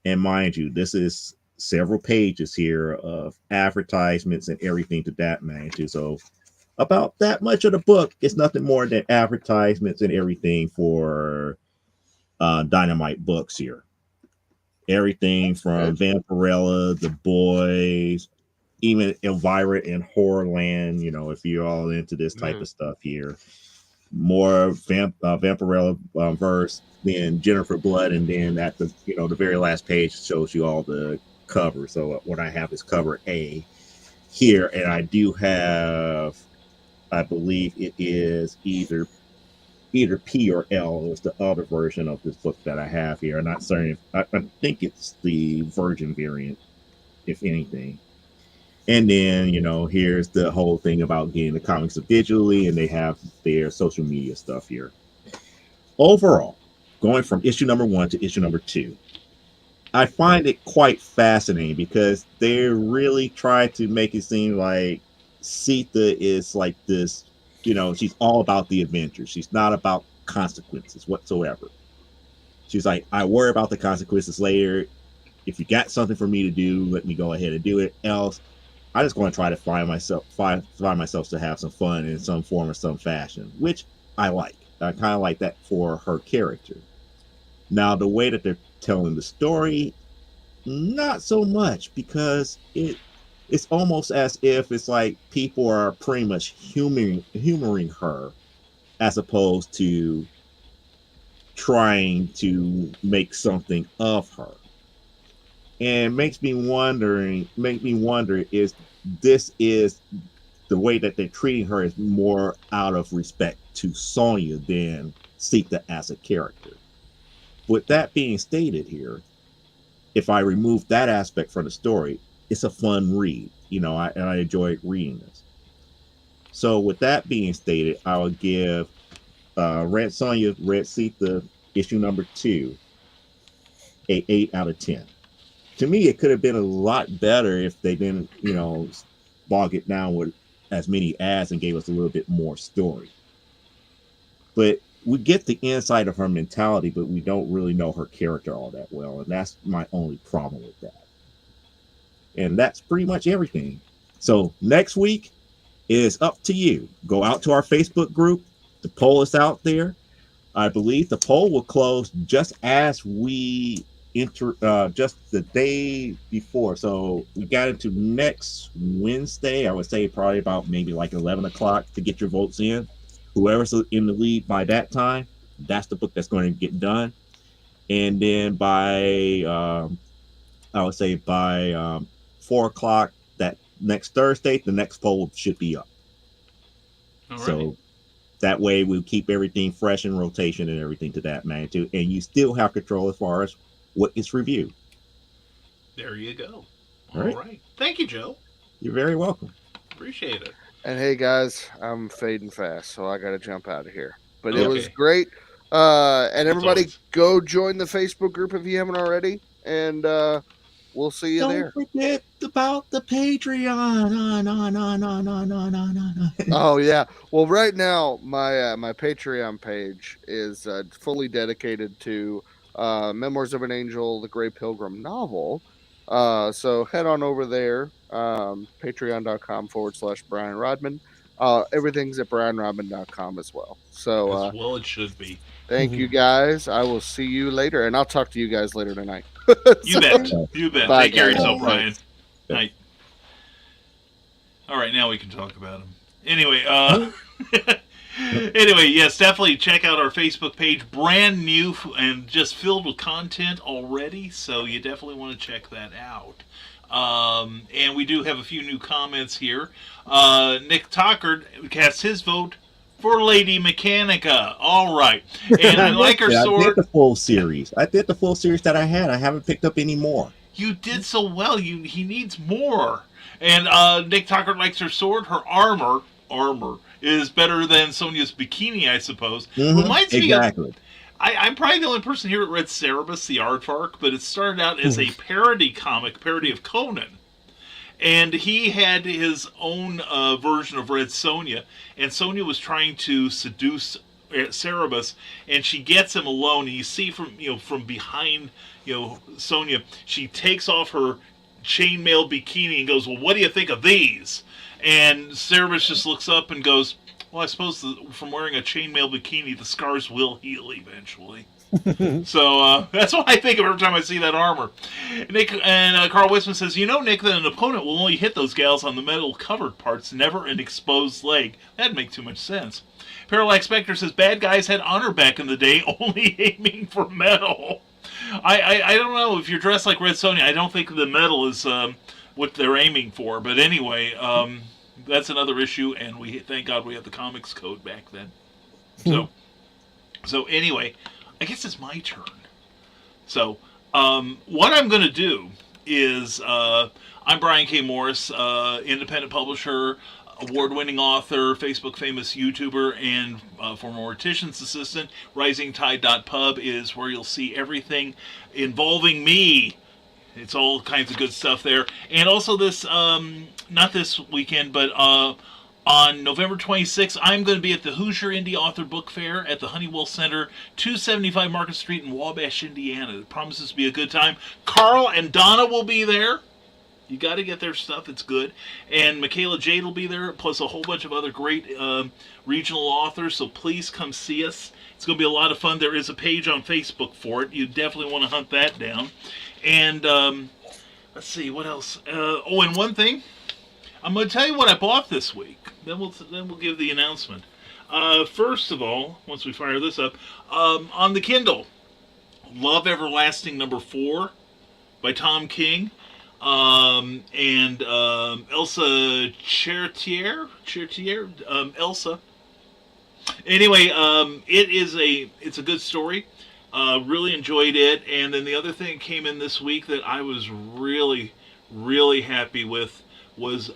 S2: and mind you, this is several pages here of advertisements and everything to that magnitude. So about that much of the book is nothing more than advertisements and everything for Dynamite books here. Everything from Vampirella, The Boys, even Elvira and Horrorland, if you're all into this type of stuff here. More Vampirella verse, then Jennifer Blood, and then at the the very last page shows you all the covers. So what I have is cover A here, and I do have, I believe it is either P or L is the other version of this book that I have here. I'm not certain. I think it's the Virgin variant, if anything. And then, here's the whole thing about getting the comics digitally, and they have their social media stuff here. Overall, going from issue number 1 to issue number 2, I find it quite fascinating because they really try to make it seem like Sita is like this, she's all about the adventure. She's not about consequences whatsoever. She's like, I worry about the consequences later. If you got something for me to do, let me go ahead and do it. Else, I just going to try to find myself to have some fun in some form or some fashion, which I like. I kind of like that for her character. Now, the way that they're telling the story, not so much, because it's almost as if it's like people are pretty much humoring her as opposed to trying to make something of her. And makes me wonder is this is the way that they're treating her is more out of respect to Sonya than Sita as a character. With that being stated here, if I remove that aspect from the story, it's a fun read. I enjoyed reading this. So with that being stated, I will give Red Sonja, Red Sita, issue number 2, a 8 out of 10. To me, it could have been a lot better if they didn't, bog it down with as many ads and gave us a little bit more story. But we get the insight of her mentality, but we don't really know her character all that well. And that's my only problem with that. And that's pretty much everything. So next week is up to you. Go out to our Facebook group. The poll is out there. I believe the poll will close just as we just the day before. So we got into next Wednesday. I would say probably about maybe like 11 o'clock to get your votes in. Whoever's in the lead by that time, that's the book that's going to get done. And then by I would say by 4 o'clock that next Thursday, the next poll should be up. All right. So that way we'll keep everything fresh in rotation and everything to that magnitude. And you still have control as far as what is reviewed.
S1: There you go.
S2: All right.
S1: Thank you, Joe.
S2: You're very welcome.
S1: Appreciate it.
S6: And hey, guys, I'm fading fast, so I got to jump out of here. But
S1: Okay.
S6: it was great. And everybody, go join the Facebook group if you haven't already. And we'll see you there.
S2: Don't forget about the Patreon.
S6: Oh, yeah. Well, right now, my Patreon page is fully dedicated to Memoirs of an Angel, the Grey Pilgrim novel. So head on over there, patreon.com/Brian Rodman. Everything's at brianrodman.com as well. So
S1: as well it should be.
S6: Thank you guys. I will see you later, and I'll talk to you guys later tonight.
S1: You bet. You bet.
S6: Bye,
S1: Take care of
S6: guys.
S1: yourself, Brian. Night. All right, now we can talk about him. Anyway, anyway, yes, definitely check out our Facebook page. Brand new and just filled with content already, so you definitely want to check that out. And we do have a few new comments here. Nick Tockard casts his vote for Lady Mechanica. All right. And I like her
S2: I
S1: sword.
S2: did the full series. I did the full series that I had. I haven't picked up any more.
S1: You did so well. He needs more. And Nick Tockard likes her sword. Her armor is better than Sonya's bikini, I suppose. Reminds me of... I'm probably the only person here that read Cerebus, the Aardvark, but it started out as a parody of Conan. And he had his own version of Red Sonja, and Sonja was trying to seduce Cerebus, and she gets him alone, and you see from behind, Sonja, she takes off her chainmail bikini and goes, "Well, what do you think of these?" And Cerebus just looks up and goes, "Well, I suppose from wearing a chainmail bikini, the scars will heal eventually." So that's what I think of every time I see that armor. Nick and Carl Wisman says, Nick, that an opponent will only hit those gals on the metal covered parts, never an exposed leg. That'd make too much sense. Parallax Spectre says, bad guys had honor back in the day, only aiming for metal. I don't know, if you're dressed like Red Sonja, I don't think the metal is what they're aiming for. But anyway, that's another issue, and we thank God we had the comics code back then. So anyway, I guess it's my turn. So what I'm going to do is, I'm Brian K. Morris, independent publisher, award-winning author, Facebook famous YouTuber, and former mortician's assistant. RisingTide.pub is where you'll see everything involving me. It's all kinds of good stuff there. And also this, not this weekend, but on November 26th, I'm going to be at the Hoosier Indie Author Book Fair at the Honeywell Center, 275 Market Street in Wabash, Indiana. It promises to be a good time. Carl and Donna will be there. You got to get their stuff. It's good. And Michaela Jade will be there, plus a whole bunch of other great regional authors. So please come see us. It's going to be a lot of fun. There is a page on Facebook for it. You definitely want to hunt that down. And let's see, what else? And one thing. I'm going to tell you what I bought this week. Then we'll give the announcement. First of all, once we fire this up, on the Kindle, Love Everlasting #4 by Tom King. And Elsa Chartier, Elsa. Anyway, it's a good story. Really enjoyed it. And then the other thing that came in this week that I was really, really happy with was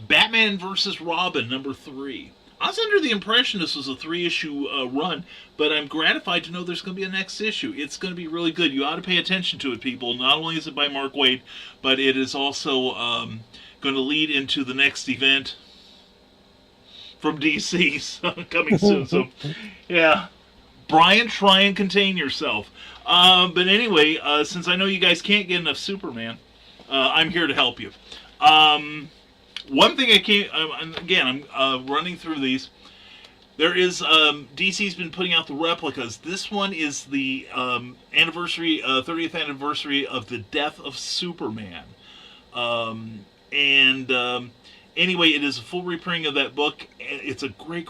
S1: Batman vs. Robin #3. I was under the impression this was a 3-issue run, but I'm gratified to know there's going to be a next issue. It's going to be really good. You ought to pay attention to it, people. Not only is it by Mark Waid, but it is also going to lead into the next event from DC coming soon. So, yeah. Brian, try and contain yourself. But anyway, since I know you guys can't get enough Superman, I'm here to help you. One thing I'm running through these. There is, DC's been putting out the replicas. This one is the 30th anniversary of the death of Superman. Anyway, it is a full reprinting of that book. It's a great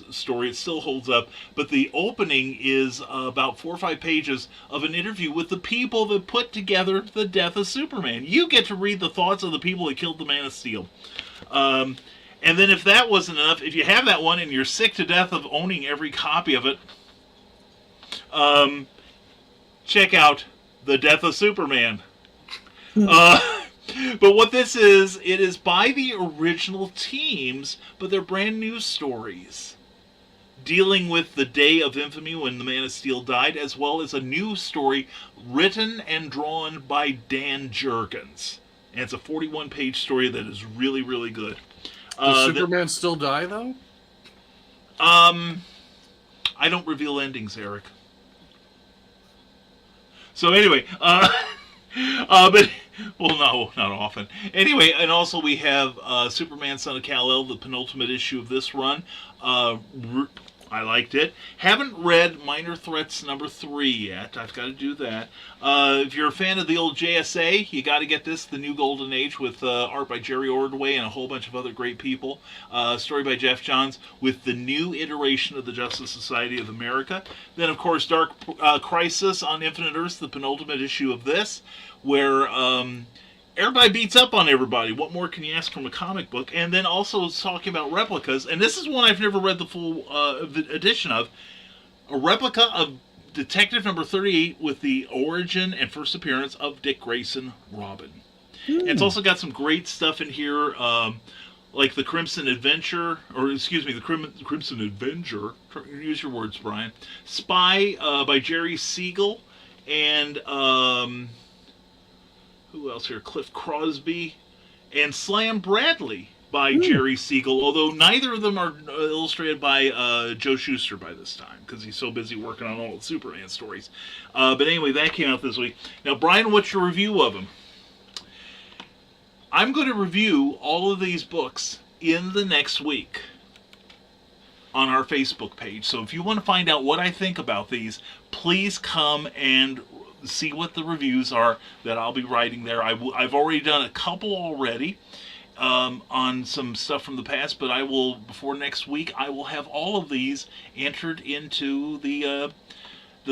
S1: story. It still holds up. But the opening is about 4 or 5 pages of an interview with the people that put together the death of Superman. You get to read the thoughts of the people that killed the Man of Steel. And then if that wasn't enough, if you have that one and you're sick to death of owning every copy of it, check out The Death of Superman. But what this is, it is by the original teams, but they're brand new stories dealing with the day of infamy when the Man of Steel died, as well as a new story written and drawn by Dan Jurgens. And it's a 41-page story that is really, really good.
S8: Does Superman still die, though?
S1: I don't reveal endings, Eric. So anyway, but... Well, no, not often. Anyway, and also we have Superman, Son of Kal-El, the penultimate issue of this run. I liked it. Haven't read Minor Threats #3 yet. I've got to do that. If you're a fan of the old JSA, you got to get this, The New Golden Age, with art by Jerry Ordway and a whole bunch of other great people. Story by Jeff Johns with the new iteration of the Justice Society of America. Then, of course, Dark Crisis on Infinite Earths, the penultimate issue of this, where everybody beats up on everybody. What more can you ask from a comic book? And then also talking about replicas, and this is one I've never read the full edition of. A replica of Detective Number 38 with the origin and first appearance of Dick Grayson Robin. It's also got some great stuff in here, like the Crimson Adventure, or excuse me, the Crimson Avenger. Use your words, Brian. Spy by Jerry Siegel, and who else here? Cliff Crosby, and Slam Bradley by Jerry Siegel, although neither of them are illustrated by Joe Shuster by this time, because he's so busy working on all the Superman stories. But anyway, that came out this week. Now, Brian, what's your review of them? I'm going to review all of these books in the next week on our Facebook page. So if you want to find out what I think about these, please come and see what the reviews are that I'll be writing there. I've already done a couple already on some stuff from the past, but I will, before next week, I will have all of these entered into the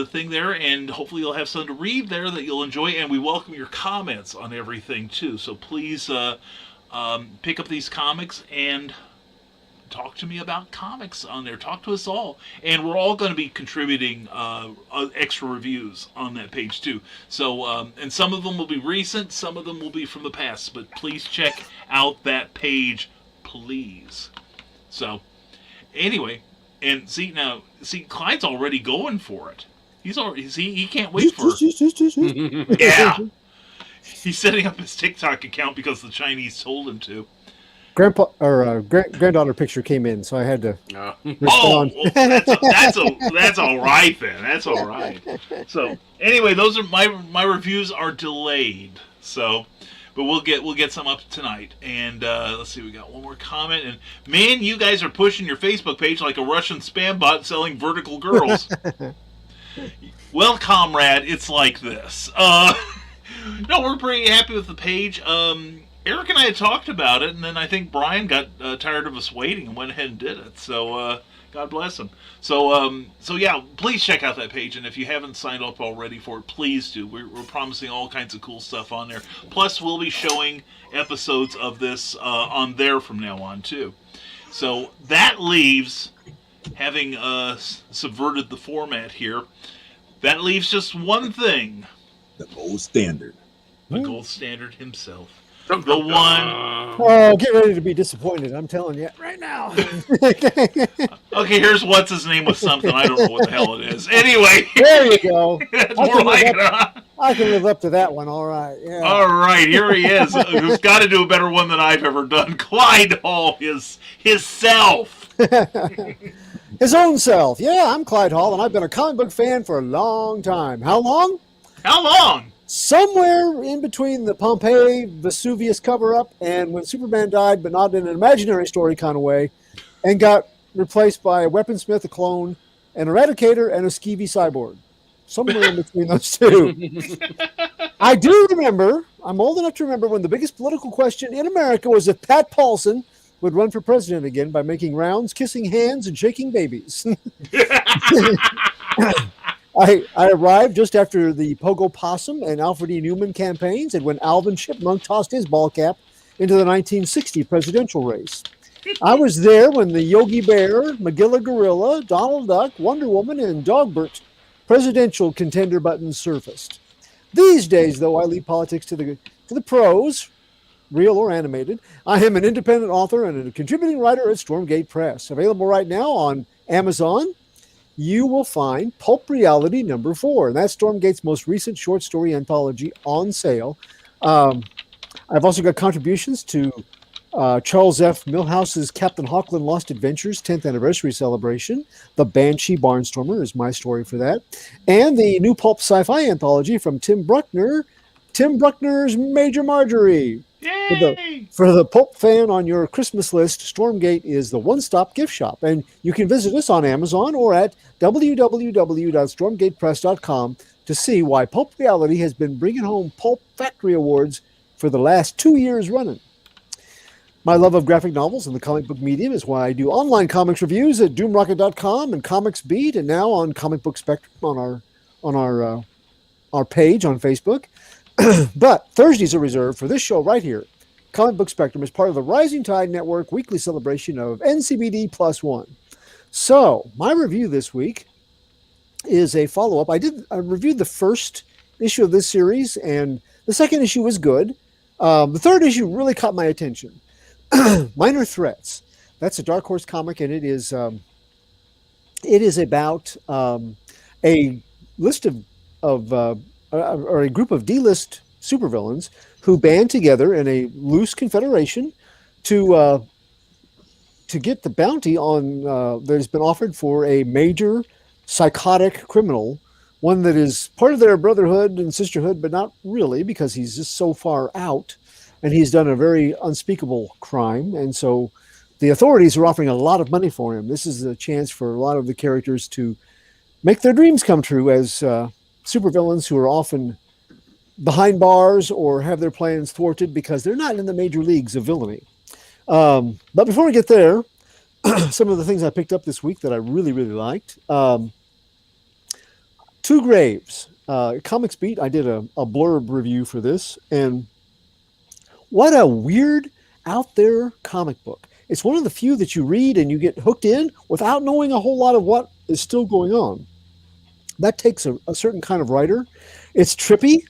S1: thing there, and hopefully you'll have something to read there that you'll enjoy, and we welcome your comments on everything too. So please pick up these comics and talk to me about comics on there. Talk to us all, and we're all going to be contributing extra reviews on that page too. So and some of them will be recent, some of them will be from the past, but please check out that page, please. So anyway, and see Clyde's already going for it. He can't wait for it. Yeah. He's setting up his TikTok account because the Chinese told him to.
S7: Granddaughter picture came in, so I had to respond.
S1: Oh, well, that's all right then. That's all right. So anyway, those are my reviews are delayed. So, but we'll get some up tonight. And let's see, we got one more comment. And man, you guys are pushing your Facebook page like a Russian spam bot selling vertical girls. Well, comrade, it's like this. No, we're pretty happy with the page. Eric and I had talked about it, and then I think Brian got tired of us waiting and went ahead and did it. So, God bless him. So yeah, please check out that page, and if you haven't signed up already for it, please do. We're promising all kinds of cool stuff on there. Plus, we'll be showing episodes of this on there from now on, too. So that leaves, having subverted the format here, that leaves just one thing.
S2: The gold standard.
S1: The gold standard himself. The one.
S7: Oh, get ready to be disappointed. I'm telling you right now.
S1: Okay, here's what's his name with something. I don't know what the hell it is. Anyway.
S7: There you go.
S1: That's more like it, huh?
S7: I can live up to that one. All right. Yeah.
S1: All right, here he is. Who's got to do a better one than I've ever done. Clyde Hall, his self.
S7: His own self. Yeah, I'm Clyde Hall, and I've been a comic book fan for a long time. How long?
S1: How long?
S7: Somewhere in between the Pompeii Vesuvius cover-up and when Superman died, but not in an imaginary story kind of way, and got replaced by a weaponsmith, a clone, an eradicator, and a skeevy cyborg. Somewhere in between those two. I do remember, I'm old enough to remember when the biggest political question in America was if Pat Paulson would run for president again by making rounds, kissing hands, and shaking babies. I arrived just after the Pogo Possum and Alfred E. Newman campaigns and when Alvin Chipmunk tossed his ball cap into the 1960 presidential race. I was there when the Yogi Bear, Magilla Gorilla, Donald Duck, Wonder Woman, and Dogbert presidential contender buttons surfaced. These days, though, I leave politics to the pros, real or animated. I am an independent author and a contributing writer at Stormgate Press. Available right now on Amazon. You will find Pulp Reality number 4, and that's Stormgate's most recent short story anthology on sale. I've also got contributions to Charles F. Milhouse's Captain Hawkland Lost Adventures 10th anniversary celebration. The Banshee Barnstormer is my story for that. And the new Pulp Sci-Fi anthology from Tim Bruckner, Tim Bruckner's Major Marjorie.
S1: Yay!
S7: For the Pulp fan on your Christmas list, Stormgate is the one-stop gift shop. And you can visit us on Amazon or at www.stormgatepress.com to see why Pulp Reality has been bringing home Pulp Factory Awards for the last 2 years running. My love of graphic novels and the comic book medium is why I do online comics reviews at doomrocket.com and Comics Beat, and now on Comic Book Spectrum on our page on Facebook. But Thursdays are reserved for this show right here. Comic Book Spectrum is part of the Rising Tide Network weekly celebration of NCBD Plus One. So my review this week is a follow-up. I reviewed the first issue of this series, and the second issue was good. The third issue really caught my attention. Minor Threats. That's a Dark Horse comic, and it is about a list or a group of D-list supervillains who band together in a loose confederation to get the bounty on that has been offered for a major psychotic criminal, one that is part of their brotherhood and sisterhood, but not really, because he's just so far out and he's done a very unspeakable crime. And so the authorities are offering a lot of money for him. This is a chance for a lot of the characters to make their dreams come true as supervillains who are often behind bars or have their plans thwarted because they're not in the major leagues of villainy. But before we get there, some of the things I picked up this week that I really, really liked. Two Graves, Comics Beat. I did a blurb review for this, and what a weird, out there comic book. It's one of the few that you read and you get hooked in without knowing a whole lot of what is still going on. That takes a certain kind of writer. It's trippy.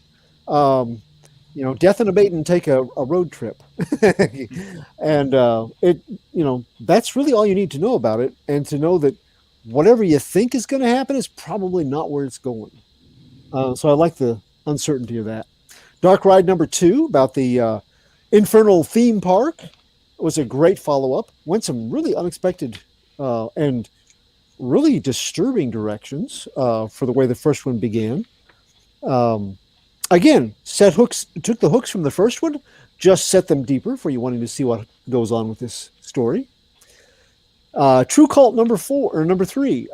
S7: Death and a Maiden take a road trip. And that's really all you need to know about it, and to know that whatever you think is going to happen is probably not where it's going. So I like the uncertainty of that. Dark Ride number 2 about the Infernal theme park was a great follow-up. Went some really unexpected and really disturbing directions for the way the first one began. Again, took the hooks from the first one, just set them deeper for you wanting to see what goes on with this story. True Cult number 3.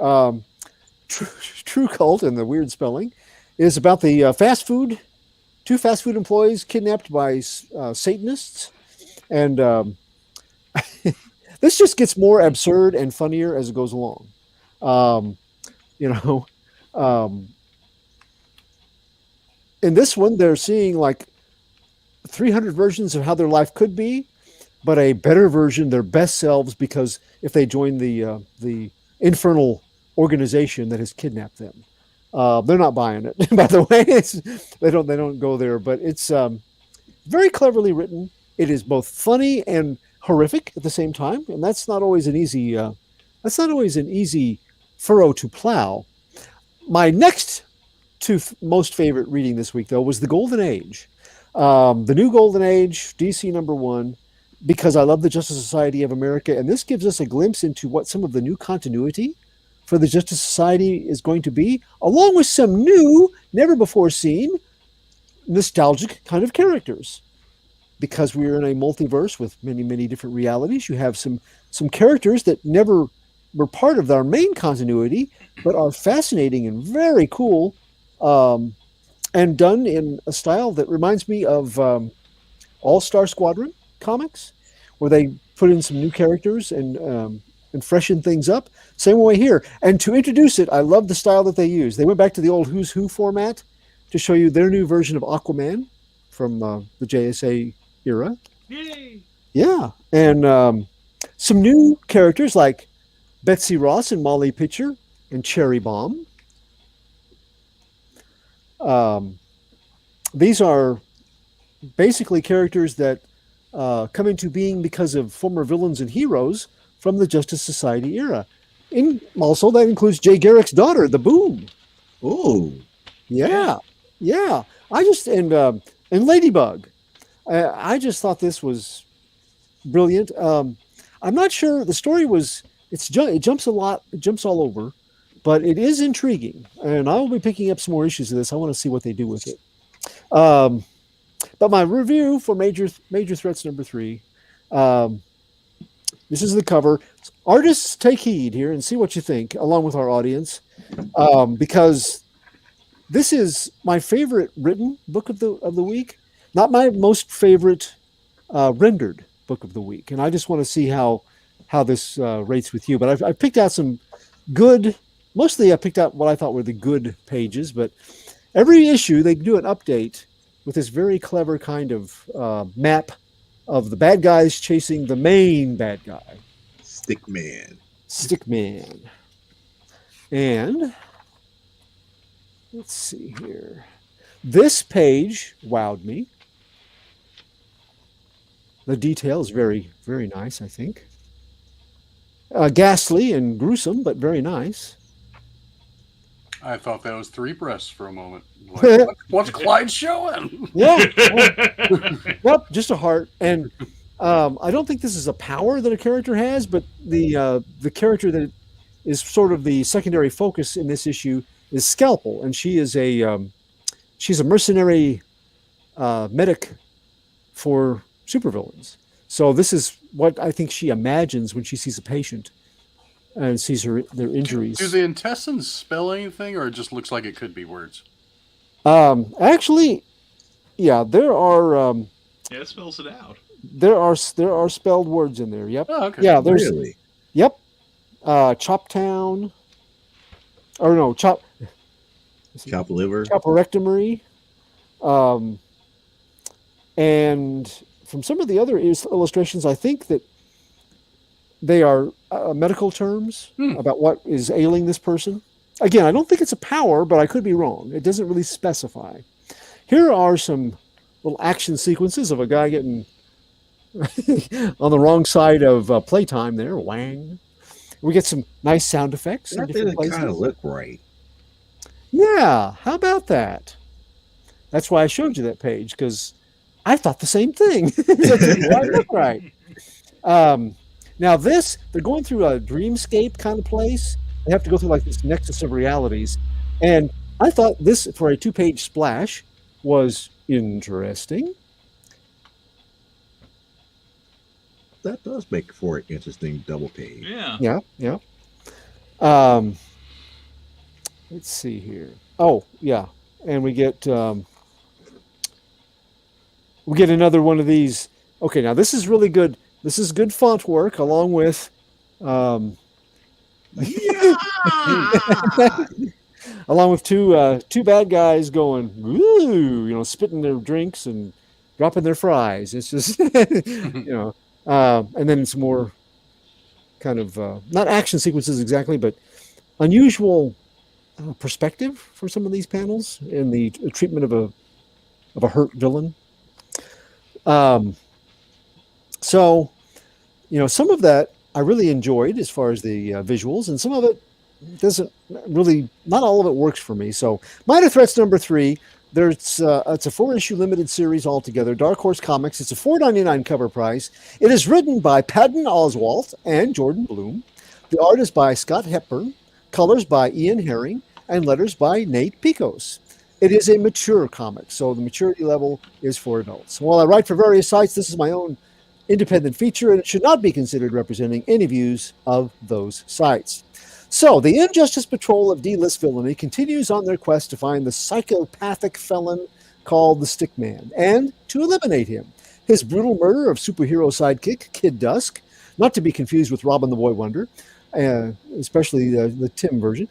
S7: True Cult, and the weird spelling, is about the two fast food employees kidnapped by Satanists. And this just gets more absurd and funnier as it goes along. In this one, they're seeing like 300 versions of how their life could be, but a better version, their best selves, because if they join the infernal organization that has kidnapped them, they're not buying it. By the way, they don't go there, but it's very cleverly written. It is both funny and horrific at the same time, and that's not always an easy furrow to plow. My next two most favorite reading this week, though, was The Golden Age. The New Golden Age, DC number 1, because I love the Justice Society of America, and this gives us a glimpse into what some of the new continuity for the Justice Society is going to be, along with some new, never before seen, nostalgic kind of characters. Because we're in a multiverse with many, many different realities, you have some characters that never were part of our main continuity, but are fascinating and very cool, and done in a style that reminds me of All-Star Squadron comics, where they put in some new characters and freshen things up. Same way here. And to introduce it, I love the style that they use. They went back to the old Who's Who format to show you their new version of Aquaman from the JSA era.
S1: Yay!
S7: Yeah. And some new characters like Betsy Ross and Molly Pitcher and Cherry Bomb. These are basically characters that come into being because of former villains and heroes from the Justice Society era. Also, that includes Jay Garrick's daughter, the Boom.
S2: Oh,
S7: Yeah. And Ladybug. I just thought this was brilliant. I'm not sure the story it jumps a lot, it jumps all over, but it is intriguing, and I will be picking up some more issues of this. I want to see what they do with it. But my review for Major Threats number 3, this is the cover. Artists, take heed here and see what you think, along with our audience, because this is my favorite written book of the week, not my most favorite rendered book of the week, and I just want to see how this rates with you. But I've picked out some good. Mostly, I picked out what I thought were the good pages, but every issue they do an update with this very clever kind of map of the bad guys chasing the main bad guy,
S2: Stickman.
S7: Stickman. And let's see here. This page wowed me. The detail is very, very nice, I think. Ghastly and gruesome, but very nice.
S8: I thought that was three breasts for a moment. Like, what's Clyde showing?
S7: Yeah. Well, just a heart. And I don't think this is a power that a character has, but the character that is sort of the secondary focus in this issue is Scalpel, and she is she's a mercenary medic for supervillains. So this is what I think she imagines when she sees a patient and sees their injuries.
S8: Do the intestines spell anything, or it just looks like it could be words?
S7: Actually, yeah, there are.
S1: Yeah, it spells it out.
S7: There are spelled words in there. Yep.
S8: Oh, okay.
S7: Yeah, there's.
S2: Really?
S7: Yep. Choptown. Or no, chop
S2: liver.
S7: Choporectomy. And from some of the other illustrations, I think that they are medical terms about what is ailing this person. Again, I don't think it's a power, but I could be wrong. It doesn't really specify. Here are some little action sequences of a guy getting on the wrong side of playtime there. Wang. We get some nice sound effects.
S2: That didn't kind of look right.
S7: Yeah, how about that? That's why I showed you that page, because I thought the same thing. Why look right? Now this, they're going through a dreamscape kind of place. They have to go through like this nexus of realities. And I thought this, for a 2-page splash, was interesting.
S2: That does make for an interesting double page.
S1: Yeah.
S7: Yeah. Let's see here. Oh, yeah. And we get another one of these. Okay, now this is really good. This is good font work, along with along with two bad guys going woo, spitting their drinks and dropping their fries. It's just and then it's more kind of not action sequences exactly, but unusual perspective for some of these panels in the treatment of a hurt villain. So, some of that I really enjoyed as far as the visuals, and some of it doesn't really. Not all of it works for me. So, Minor Threats number 3. It's a 4-issue limited series altogether. Dark Horse Comics. It's a $4.99 cover price. It is written by Patton Oswalt and Jordan Bloom. The art is by Scott Hepburn. Colors by Ian Herring, and letters by Nate Picos. It is a mature comic, so the maturity level is for adults. While I write for various sites, this is my own independent feature, and it should not be considered representing any views of those sites. So, the Injustice Patrol of D-list villainy continues on their quest to find the psychopathic felon called the Stickman, and to eliminate him. His brutal murder of superhero sidekick Kid Dusk, not to be confused with Robin the Boy Wonder, especially the Tim version,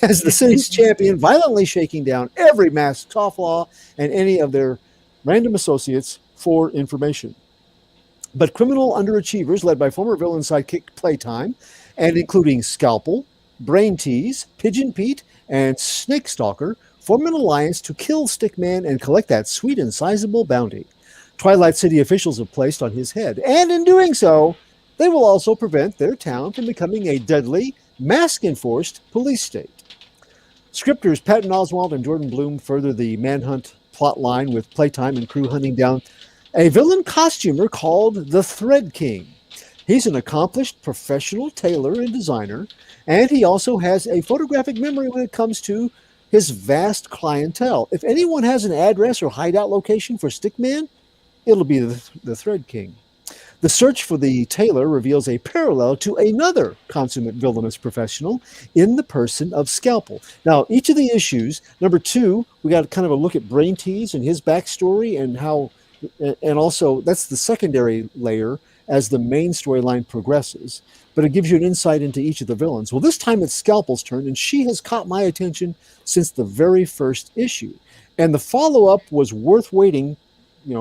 S7: as the city's champion, violently shaking down every masked scofflaw and any of their random associates for information. But criminal underachievers, led by former villain sidekick Playtime, and including Scalpel, Brain Tease, Pigeon Pete, and Snake Stalker, form an alliance to kill Stickman and collect that sweet and sizable bounty Twilight City officials have placed on his head. And in doing so, they will also prevent their town from becoming a deadly, mask-enforced police state. Scripters Patton Oswalt and Jordan Bloom further the manhunt plot line with Playtime and crew hunting down a villain costumer called the Thread King. He's an accomplished professional tailor and designer, and he also has a photographic memory when it comes to his vast clientele. If anyone has an address or hideout location for Stickman, it'll be the Thread King. The search for the tailor reveals a parallel to another consummate villainous professional in the person of Scalpel. Now, each of the issues, number 2, we got kind of a look at Brain Tease and his backstory and how, and also that's the secondary layer as the main storyline progresses. But it gives you an insight into each of the villains. Well, this time it's Scalpel's turn, and she has caught my attention since the very first issue. And the follow-up was worth waiting,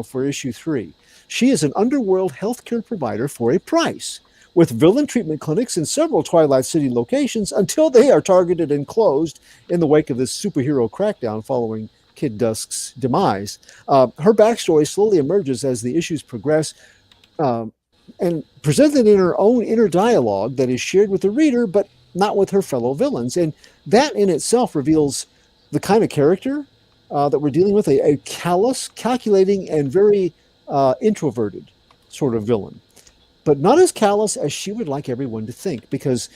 S7: for issue 3. She is an underworld healthcare provider for a price, with villain treatment clinics in several Twilight City locations until they are targeted and closed in the wake of this superhero crackdown following Kid Dusk's demise. Her backstory slowly emerges as the issues progress, and presented in her own inner dialogue that is shared with the reader, but not with her fellow villains. And that in itself reveals the kind of character that we're dealing with, a callous, calculating, and very introverted sort of villain. But not as callous as she would like everyone to think, because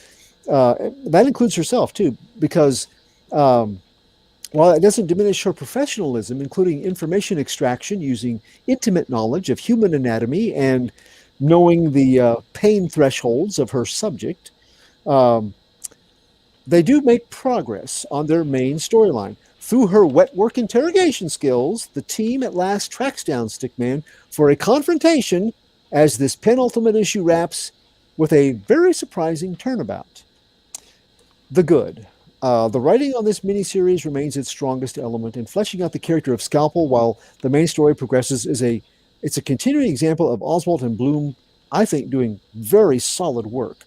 S7: that includes herself too, because while it doesn't diminish her professionalism, including information extraction using intimate knowledge of human anatomy and knowing the pain thresholds of her subject, they do make progress on their main storyline. Through her wet work interrogation skills, the team at last tracks down Stickman for a confrontation as this penultimate issue wraps with a very surprising turnabout. The good. The writing on this miniseries remains its strongest element, and fleshing out the character of Scalpel while the main story progresses it's a continuing example of Oswalt and Bloom, I think, doing very solid work.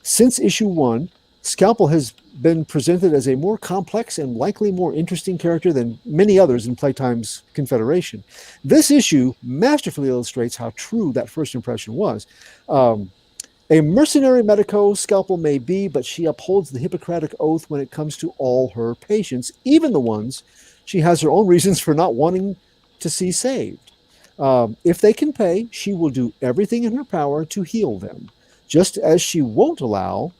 S7: Since issue 1, Scalpel has been presented as a more complex and likely more interesting character than many others in Playtime's Confederation. This issue masterfully illustrates how true that first impression was. A mercenary medico Scalpel may be, but she upholds the Hippocratic Oath when it comes to all her patients, even the ones she has her own reasons for not wanting to see saved. If they can pay, she will do everything in her power to heal them, just as she won't allow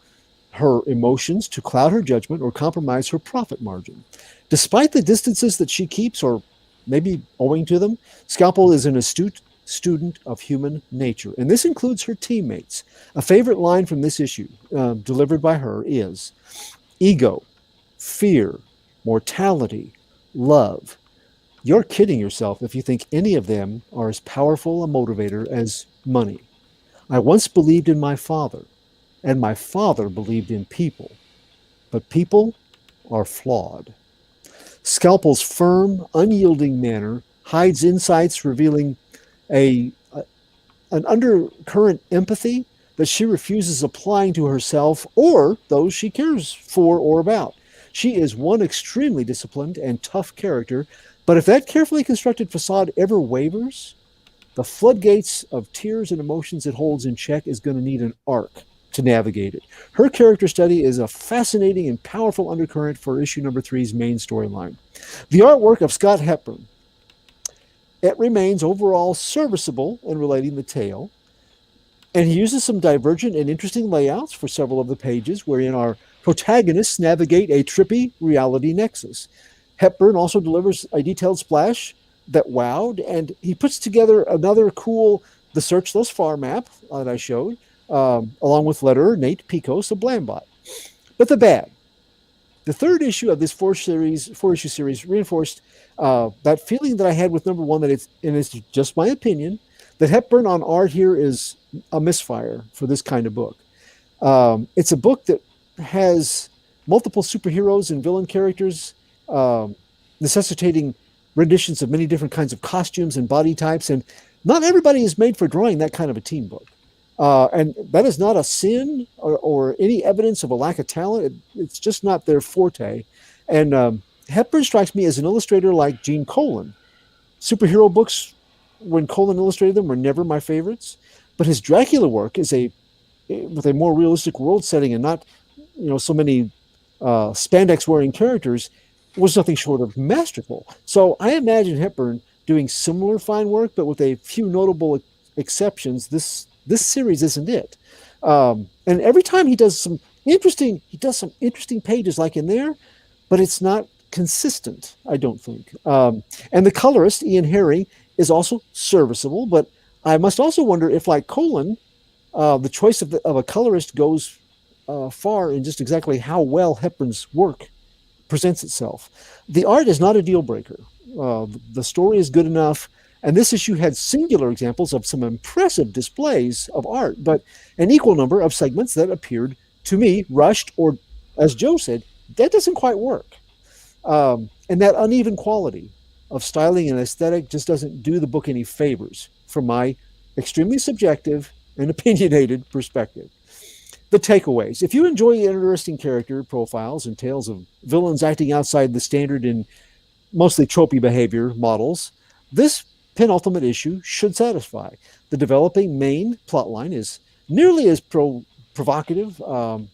S7: her emotions to cloud her judgment or compromise her profit margin. Despite the distances that she keeps, or maybe owing to them, Scalpel is an astute student of human nature, and this includes her teammates. A favorite line from this issue, delivered by her, is, "Ego, fear, mortality, love. You're kidding yourself if you think any of them are as powerful a motivator as money. I once believed in my father, and my father believed in people, but people are flawed." Scalpel's firm, unyielding manner hides insights revealing an undercurrent empathy that she refuses applying to herself or those she cares for or about. She is one extremely disciplined and tough character, but if that carefully constructed facade ever wavers, the floodgates of tears and emotions it holds in check is going to need an arc to navigate it. Her character study is a fascinating and powerful undercurrent for issue number 3's main storyline. The artwork of Scott Hepburn, it remains overall serviceable in relating the tale, and he uses some divergent and interesting layouts for several of the pages wherein our protagonists navigate a trippy reality nexus. Hepburn also delivers a detailed splash that wowed, and he puts together another cool The Search Thus Far map that I showed, along with letterer Nate Picos of Blambot. But the bad. The third issue of this four-issue series reinforced that feeling that I had with number 1, that it's just my opinion, that Hepburn on art here is a misfire for this kind of book. It's a book that has multiple superheroes and villain characters, necessitating renditions of many different kinds of costumes and body types, and not everybody is made for drawing that kind of a team book. And that is not a sin or any evidence of a lack of talent. It's just not their forte. And Hepburn strikes me as an illustrator like Gene Colan. Superhero books, when Colan illustrated them, were never my favorites. But his Dracula work is with a more realistic world setting and not, so many spandex-wearing characters, was nothing short of masterful. So I imagine Hepburn doing similar fine work, but with a few notable exceptions. This series isn't it. And every time he does some interesting pages like in there, but it's not consistent, I don't think. And the colorist, Ian Harry, is also serviceable, but I must also wonder if, like Colan, the choice of a colorist goes far in just exactly how well Hepburn's work presents itself. The art is not a deal breaker. The story is good enough. And this issue had singular examples of some impressive displays of art, but an equal number of segments that appeared to me rushed, or, as Joe said, that doesn't quite work. And that uneven quality of styling and aesthetic just doesn't do the book any favors from my extremely subjective and opinionated perspective. The takeaways. If you enjoy interesting character profiles and tales of villains acting outside the standard in mostly tropey behavior models, this penultimate issue should satisfy. The developing main plotline is nearly as provocative, and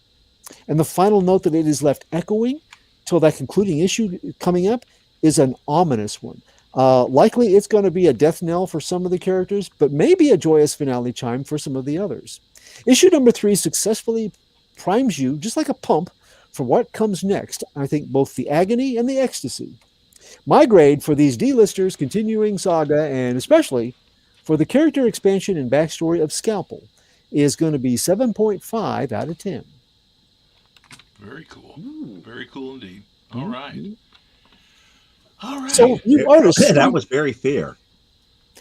S7: the final note that it is left echoing till that concluding issue coming up is an ominous one. Likely it's going to be a death knell for some of the characters, but maybe a joyous finale chime for some of the others. Issue number 3 successfully primes you, just like a pump, for what comes next. I think both the agony and the ecstasy. My grade for these D-listers continuing saga, and especially for the character expansion and backstory of Scalpel, is going to be 7.5 out of 10.
S1: Very cool. Very cool indeed. All right. All right.
S7: So you artists,
S2: that was very fair.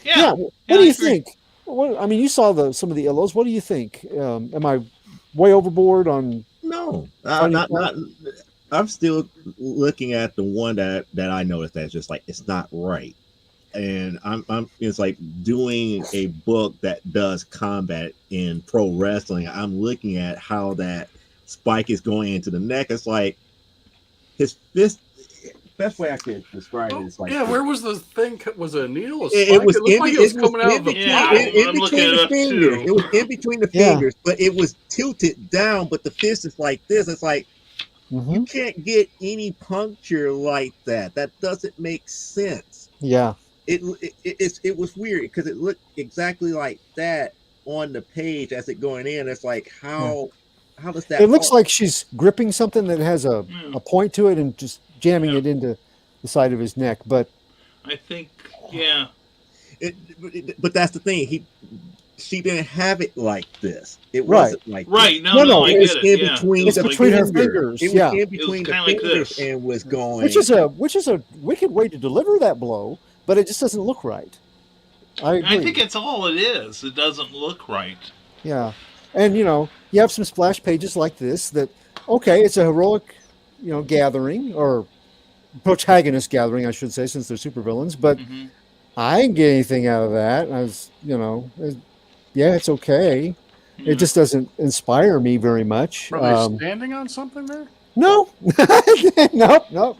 S7: Yeah. What do you think? I mean, you saw some of the illos. What do you think? Am I way overboard on?
S2: No, not. I'm still looking at the one that I noticed that's just like it's not right, and I'm it's like doing a book that does combat in pro wrestling. I'm looking at how that spike is going into the neck. It's like his fist. Best way I could describe it is like
S8: where was the thing? Was it a needle? A spike?
S2: It was
S8: looked like it was coming out of the
S2: in between the fingers. It was in between the fingers, but it was tilted down. But the fist is like this. It's like you can't get any puncture like that. That doesn't make sense.
S7: Yeah,
S2: it was weird because it looked exactly like that on the page as it going in. It's like how does that?
S7: It looks like she's gripping something that has a point to it and just jamming it into the side of his neck. But
S1: I think,
S2: but that's the thing. She didn't have it like this. It wasn't like
S1: this.
S7: No,
S1: I
S7: it was
S1: get it.
S7: in between. It's between her fingers.
S2: It was in between the fingers
S1: like
S2: and was going.
S7: Which is a wicked way to deliver that blow, but it just doesn't look right. I agree.
S1: I think it's all it is. It doesn't look right.
S7: Yeah, and you have some splash pages like this that it's a heroic gathering, or protagonist gathering, I should say, since they're supervillains. But I didn't get anything out of that. I was, it's okay. It just doesn't inspire me very much.
S8: Are they standing on something there?
S7: No, no.
S1: No,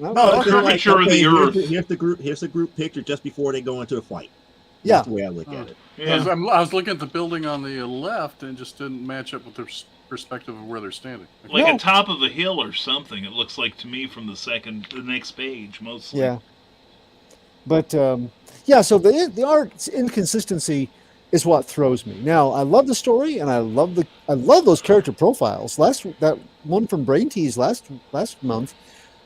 S1: curvature of the earth.
S2: Here's the group picture just before they go into a fight.
S7: Yeah,
S2: that's the way I look at it.
S1: Yeah.
S8: I was looking at the building on the left and just didn't match up with their perspective of where they're standing.
S1: Like on top of a hill or something, it looks like to me from the next page mostly.
S7: Yeah. But so the art's inconsistency is what throws me. Now, I love the story and I love those character profiles. That one from Brain Tease last month,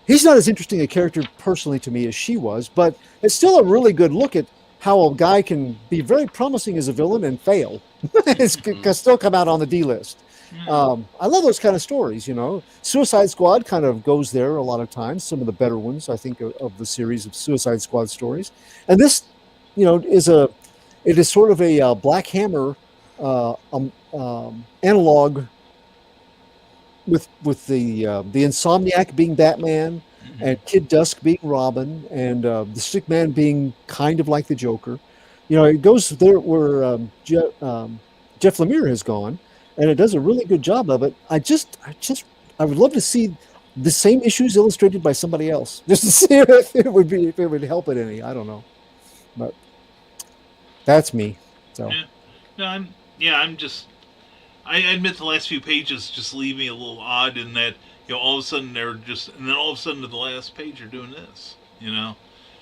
S7: he's not as interesting a character personally to me as she was, but it's still a really good look at how a guy can be very promising as a villain and fail. It's can still come out on the D list. I love those kind of stories, Suicide Squad kind of goes there a lot of times, some of the better ones, I think, of the series of Suicide Squad stories. And this, it is sort of a Black Hammer analog with the Insomniac being Batman, and Kid Dusk being Robin, and the Stick Man being kind of like the Joker. It goes there where Jeff Lemire has gone, and it does a really good job of it. I would love to see the same issues illustrated by somebody else, just to see if it would help it any. I don't know, but that's me. So
S1: I admit the last few pages just leave me a little odd in that all of a sudden and then all of a sudden at the last page you're doing this.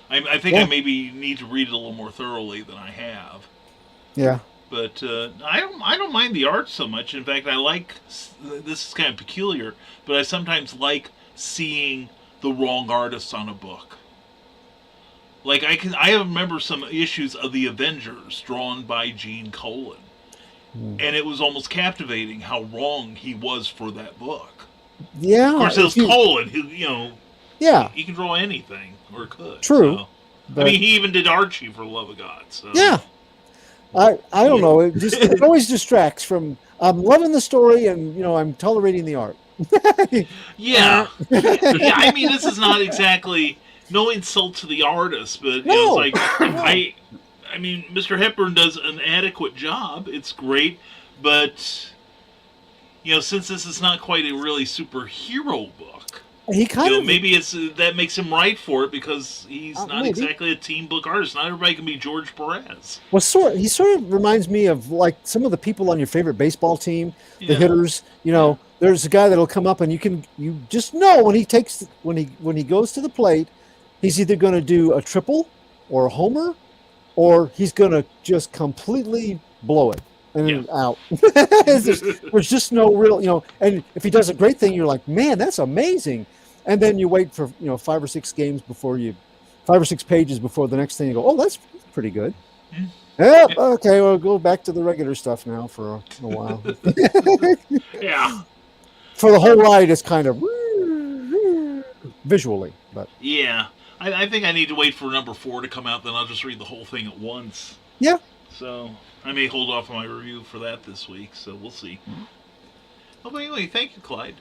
S1: I think I maybe need to read it a little more thoroughly than I have.
S7: Yeah.
S1: But I don't mind the art so much. In fact, I like this is kind of peculiar, but I sometimes like seeing the wrong artist on a book. Like I remember some issues of the Avengers drawn by Gene Colan, and it was almost captivating how wrong he was for that book.
S7: Yeah,
S1: of course it was Colan who he can draw anything or could.
S7: True.
S1: So. I mean, he even did Archie for the love of God. So.
S7: Yeah. I don't know. It always distracts from. I'm loving the story, and I'm tolerating the art.
S1: Yeah. I mean, this is not exactly no insult to the artist, but
S7: No.
S1: it's like I mean, Mr. Hepburn does an adequate job. It's great, but since this is not quite a really superhero book,
S7: He kind of
S1: maybe it's that makes him right for it because he's not
S7: maybe.
S1: exactly a team book artist. Not everybody can be George Perez.
S7: Well, he sort of reminds me of like some of the people on your favorite baseball team, the
S1: Yeah.
S7: hitters. There's a guy that'll come up and you just know when he goes to the plate, he's either going to do a triple or a homer, or he's going to just completely blow it and out. There's just no real, and if he does a great thing, you're like, man, that's amazing. And then you wait for 5 or 6 pages before the next thing. You go, oh, that's pretty good. Yeah, okay, we'll go back to the regular stuff now for a while.
S1: Yeah.
S7: For the whole ride, it's kind of visually, but
S1: Yeah. I think I need to wait for number 4 to come out, then I'll just read the whole thing at once.
S7: yeah.
S1: So I may hold off on my review for that this week, so we'll see. Oh, but anyway, thank you, Clyde.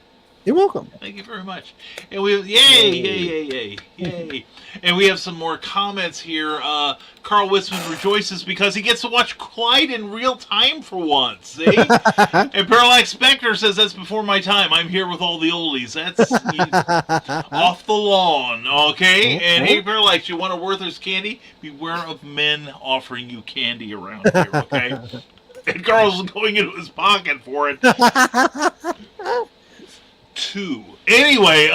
S7: You're welcome.
S1: Thank you very much. And yay. And we have some more comments here. Carl Witzman rejoices because he gets to watch Clyde in real time for once. See? And Parallax Spectre says, that's before my time. I'm here with all the oldies. That's off the lawn, okay? And hey, Parallax, you want a Werther's candy? Beware of men offering you candy around here, okay? And Carl's going into his pocket for it. 2. Anyway,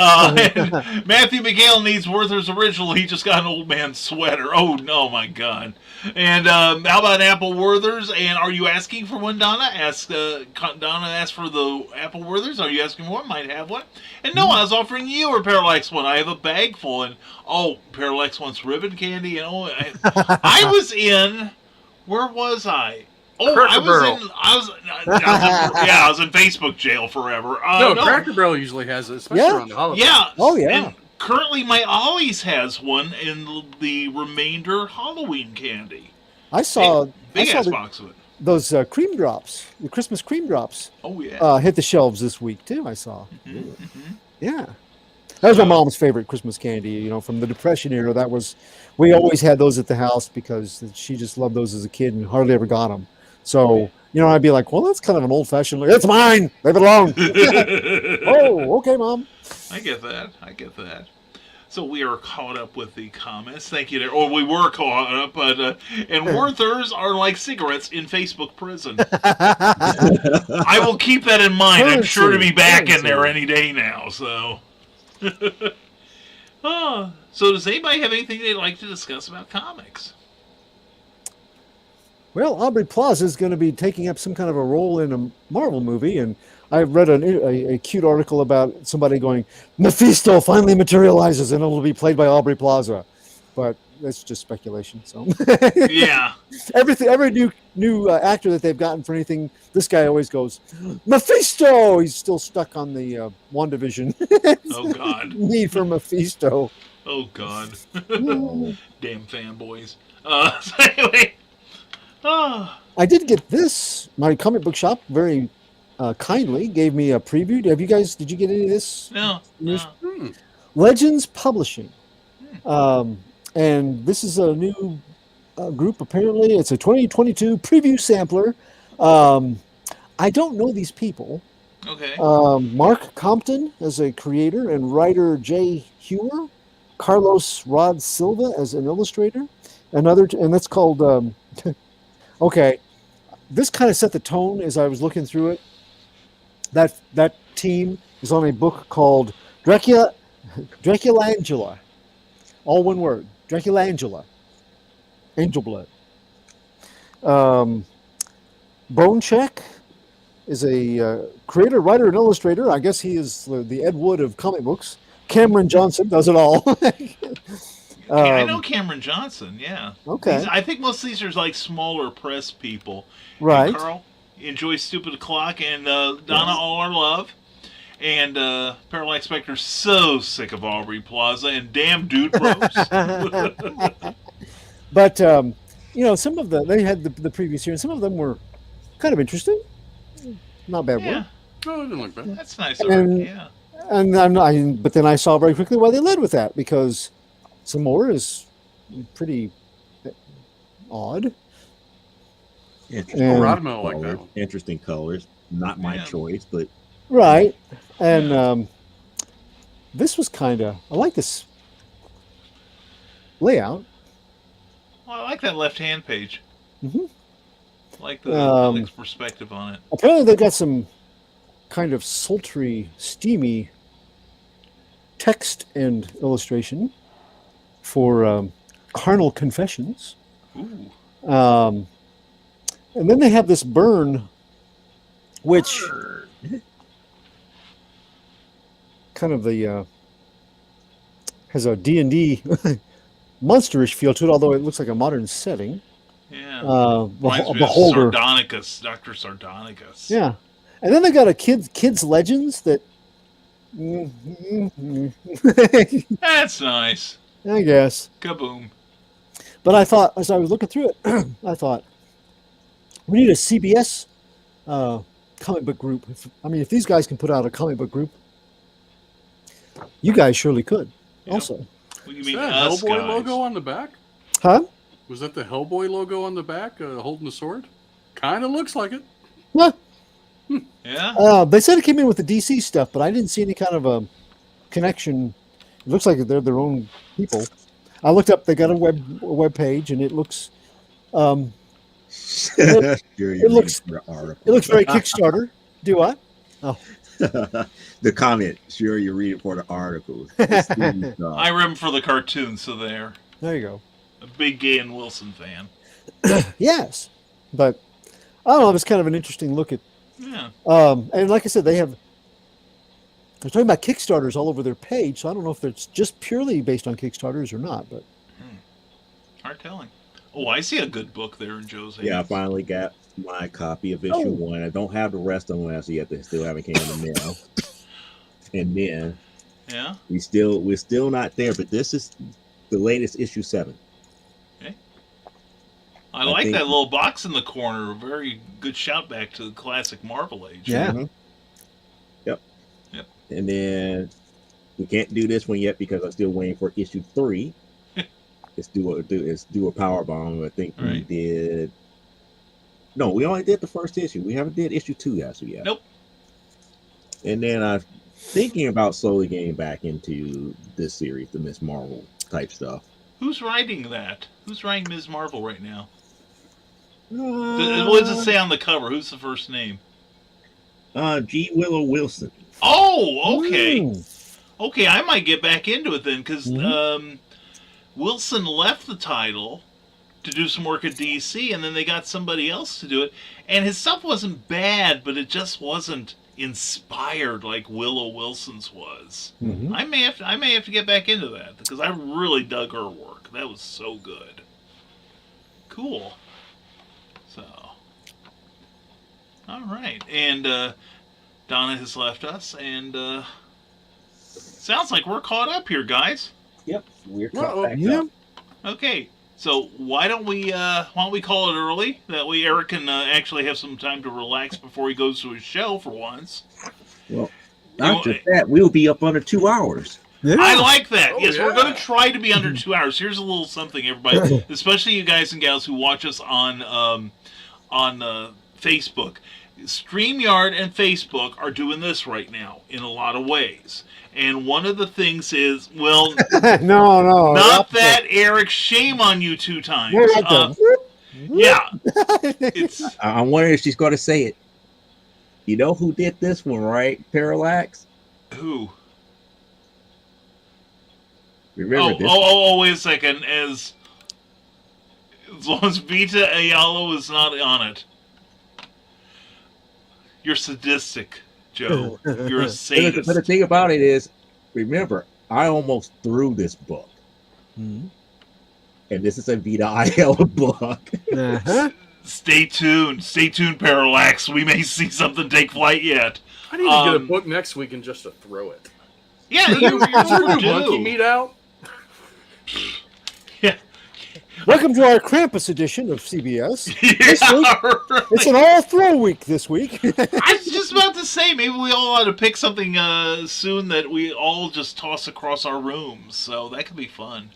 S1: Matthew McGale needs Werther's original. He just got an old man sweater. Oh, no, my God. And how about Apple Werther's? And are you asking for one, Donna? Donna asked for the Apple Werther's. Are you asking for one? Might have one. And no, I was offering you a Parallax one. I have a bag full. And, Parallax wants ribbon candy. And I was in... Where was I? Oh, I was in Facebook jail forever.
S8: No, Cracker Barrel usually has it, especially around the holidays.
S1: Yeah.
S7: Oh, yeah.
S1: And currently, my Ollie's has one in the remainder Halloween candy.
S7: I saw
S1: Big-ass box of it.
S7: those cream drops, the Christmas cream drops.
S1: Oh, yeah.
S7: Hit the shelves this week, too, I saw. Yeah. That was my mom's favorite Christmas candy, from the Depression era. We always had those at the house because she just loved those as a kid and hardly ever got them. So, I'd be like, well, that's kind of an old-fashioned... It's mine! Leave it alone! Oh, okay, Mom.
S1: I get that. So we are caught up with the comments. Thank you. We were caught up, but... and Werther's are like cigarettes in Facebook prison. I will keep that in mind. I'm sure to be back in there any day now, so... So does anybody have anything they'd like to discuss about comics?
S7: Well, Aubrey Plaza is going to be taking up some kind of a role in a Marvel movie, and I read a cute article about somebody going, Mephisto finally materializes, and it'll be played by Aubrey Plaza. But that's just speculation. So
S1: yeah,
S7: every new actor that they've gotten for anything, this guy always goes, Mephisto. He's still stuck on the WandaVision.
S1: Oh God,
S7: need for Mephisto.
S1: Oh God, damn fanboys. So anyway.
S7: I did get this. My comic book shop very kindly gave me a preview. Did you get any of this?
S1: No.
S7: Legends Publishing. And this is a new group, apparently. It's a 2022 preview sampler. I don't know these people.
S1: Okay.
S7: Mark Compton as a creator and writer Jay Hewer. Carlos Rod Silva as an illustrator. And that's called... Okay, this kind of set the tone as I was looking through it. That team is on a book called Draculangela. All one word, Draculangela. Angel Blood. Bonecheck is a creator, writer, and illustrator. I guess he is the Ed Wood of comic books. Cameron Johnson does it all.
S1: I know Cameron Johnson, yeah.
S7: Okay.
S1: I think most of these are like smaller press people.
S7: Right.
S1: And Carl, enjoy Stupid O'Clock, and Donna, all our love. And Parallax Spectre, so sick of Aubrey Plaza, and damn Dude Bros.
S7: But, some of they had the previous year, and some of them were kind of interesting. Not bad work.
S8: Oh, I didn't like that.
S1: That's nice of her, yeah.
S7: But then I saw very quickly why they led with that, because some more is pretty odd.
S2: Interesting,
S8: Rodman will like that
S2: colors,
S8: one.
S2: interesting colors. Not my
S1: Yeah.
S2: choice, but
S7: Right. And this was kind of, I like this layout.
S1: Well, I like that left-hand page.
S7: Mhm.
S1: I like the Felix perspective on it.
S7: Apparently, they got some kind of sultry, steamy text and illustration for Carnal Confessions.
S1: Ooh.
S7: And then they have this burn, which kind of the has a D&D monsterish feel to it, although it looks like a modern setting.
S1: Yeah.
S7: Reminds
S1: Reminds me of
S7: Beholder.
S1: Sardonicus, Dr. Sardonicus.
S7: Yeah. And then they got a kids legends that
S1: That's nice.
S7: I guess.
S1: Kaboom.
S7: But I thought, as I was looking through it, I thought, we need a CBS comic book group. If these guys can put out a comic book group, you guys surely could also.
S1: What do you
S8: Is
S1: mean
S8: that
S1: us
S8: Hellboy
S1: guys?
S8: logo on the back?
S7: Huh?
S8: Was that the Hellboy logo on the back, holding the sword? Kind of looks like it.
S7: What?
S1: Yeah.
S7: They said it came in with the DC stuff, but I didn't see any kind of a connection. It looks like they're their own people. I looked up. They got a web page, and it looks.
S2: sure
S7: It looks very Kickstarter. Do what? Oh,
S2: the comment. Sure, you read it for the articles.
S1: I remember for the cartoon, so there.
S7: there you go.
S1: A big Gay Wilson fan.
S7: Yes, but I don't know. It was kind of an interesting look at.
S1: Yeah.
S7: And like I said, they're talking about Kickstarters all over their page. So I don't know if it's just purely based on Kickstarters or not. But
S1: Hard telling. Oh, I see a good book there in Joe's hands.
S2: Yeah, I finally got my copy of issue 1. I don't have the rest of them as yet. They still haven't came in the mail. And then
S1: Yeah.
S2: we're still not there, but this is the latest issue 7.
S1: I like
S2: think-
S1: that little box in the corner. A very good shout back to the classic Marvel Age.
S7: yeah,
S2: Mhm. Yep.
S1: Yep.
S2: And then we can't do this one yet because I'm still waiting for issue 3. Let's do a power bomb. I think we
S1: Right.
S2: did. No, we only did the first issue. We haven't did issue 2 as of yet.
S1: Nope.
S2: And then I'm thinking about slowly getting back into this series, the Miss Marvel type stuff.
S1: Who's writing that? Who's writing Ms. Marvel right now? What does it say on the cover? Who's the first name?
S2: G. Willow Wilson.
S1: Oh, okay.
S7: Mm.
S1: Okay, I might get back into it then, because Wilson left the title to do some work at DC, and then they got somebody else to do it. And his stuff wasn't bad, but it just wasn't inspired like Willow Wilson's was.
S7: Mhm.
S1: I may have to get back into that because I really dug her work. That was so good. Cool. So, all right, and Donna has left us, and sounds like we're caught up here, guys.
S2: Yep, we're
S8: Uh-oh.
S2: caught back
S7: Yeah.
S2: up.
S1: Okay, so why don't we call it early? That way Eric can actually have some time to relax before he goes to his show for once.
S2: Well,
S1: You
S2: not
S1: want-
S2: just that, we'll be up under 2 hours.
S7: Yeah.
S1: I like that.
S8: Oh,
S1: Yes, we're
S8: yeah.
S1: going to try to be under 2 hours. Here's a little something, everybody, especially you guys and gals who watch us on Facebook. StreamYard and Facebook are doing this right now in a lot of ways. And one of the things is, well,
S7: no.
S1: not that, Eric. Shame on you 2 times.
S7: We're right there.
S1: Yeah, it's
S2: I'm wondering if she's going to say it. You know who did this one, right? Parallax?
S1: who?
S2: Remember this?
S1: Wait a second. As long as Vita Ayala is not on it, you're sadistic, Joe. You're a
S2: But
S1: sadist.
S2: the thing about it is, remember, I almost threw this book.
S7: Mhm.
S2: And this is a Vita Ayala book.
S7: Uh-huh.
S1: Stay tuned. Stay tuned, Parallax. We may see something take flight yet.
S8: I need to get a
S1: Um,
S8: book next week and just to throw it.
S1: Yeah, you're
S8: Monkey meat out.
S1: Yeah.
S7: Welcome to our Krampus edition of CBS.
S1: Yeah, right.
S7: It's an all throw week this week.
S1: I was just about to say, maybe we all ought to pick something soon that we all just toss across our rooms. So that could be fun.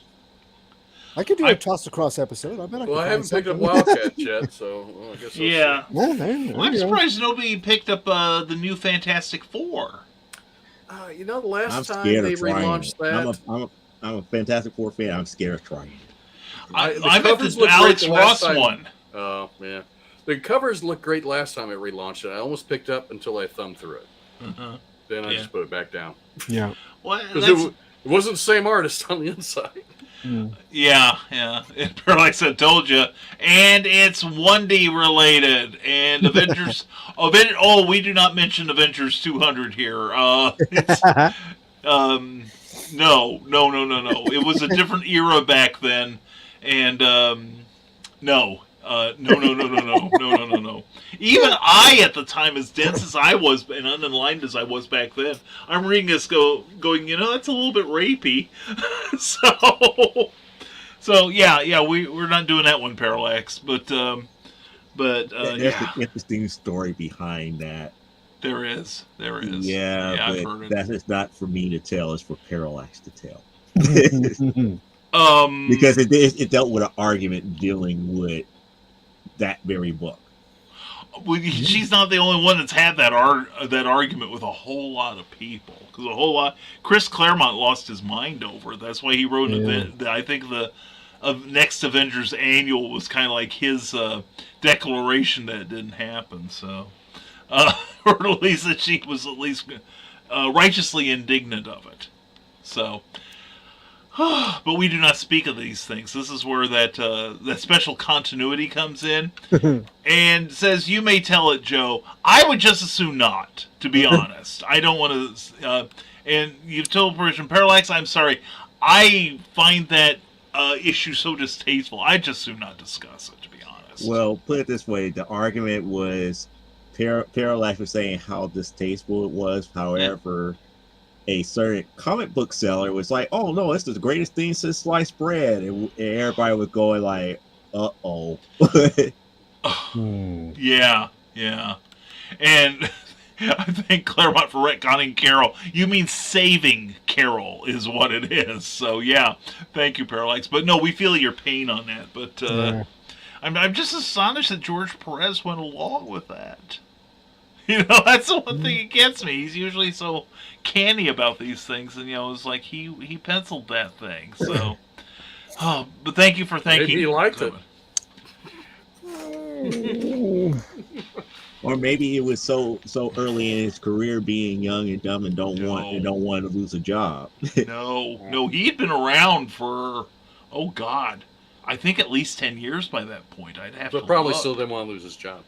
S7: I could do a toss across episode. I bet I could.
S8: Well, I
S7: find
S8: haven't picked up
S7: something.
S8: Wildcat yet, so I guess we'll
S1: Yeah.
S7: Yeah, there
S1: I'm
S7: you go.
S1: surprised nobody picked up the new Fantastic Four.
S8: see. The last
S2: I'm
S8: time
S2: scared
S8: they
S2: of trying
S8: relaunched
S2: it.
S8: that.
S2: I'm a Fantastic Four fan. I'm scared of trying it.
S1: I
S8: The
S1: bet
S8: covers
S1: the
S8: look great
S1: Alex
S8: the last
S1: Ross
S8: time.
S1: one.
S8: Oh, yeah. The covers looked great last time it relaunched it. I almost picked up until I thumbed through it.
S1: Uh-huh.
S8: Then I
S1: Yeah.
S8: just put it back down.
S7: Yeah.
S1: Well,
S8: Because
S1: that's,
S8: it wasn't the same artist on the inside.
S1: yeah. Like I said, told you. And it's 1D related. And Avengers. Oh, we do not mention Avengers 200 here. No. It was a different era back then. And, no. No. Even I, at the time, as dense as I was and unenlightened as I was back then, I'm reading this going, that's a little bit rapey. So yeah, we're not doing that one, Parallax. But
S2: There's
S1: yeah,
S2: an interesting story behind that.
S1: there is.
S2: Yeah,
S1: I've heard
S2: but
S1: it.
S2: that is not for me to tell. It's for Parallax to tell. Because it dealt with an argument dealing with that very book.
S1: Well, she's not the only one that's had that argument with a whole lot of people. Because Chris Claremont lost his mind over it. That's why he wrote an event. I think the next Avengers Annual was kind of like his declaration that it didn't happen. So, or at least that she was at least righteously indignant of it. So. But we do not speak of these things. This is where that special continuity comes in and says, you may tell it, Joe. I would just as soon not, to be honest. I don't want to... and you've told Persian Parallax, I'm sorry. I find that issue so distasteful. I'd just as soon not discuss it, to be honest.
S2: Well, put it this way. The argument was Parallax was saying how distasteful it was. However... a certain comic book seller was like, "Oh no, it's the greatest thing since sliced bread," and everybody was going like, "Uh-oh."
S1: Yeah. And I think Claremont for retconning Carol. You mean saving Carol is what it is. So yeah, thank you, Parallax. But no, we feel your pain on that. But I'm just astonished that George Perez went along with that. That's the one thing that gets me. He's usually so canny about these things, and it's like he penciled that thing. So, but thank you for thanking.
S8: Maybe he liked it.
S2: Or maybe it was so early in his career, being young and dumb, and don't want to lose a job.
S1: No, he'd been around for I think at least 10 years by that point. I'd have to.
S8: But probably
S1: look.
S8: still didn't want to lose his job.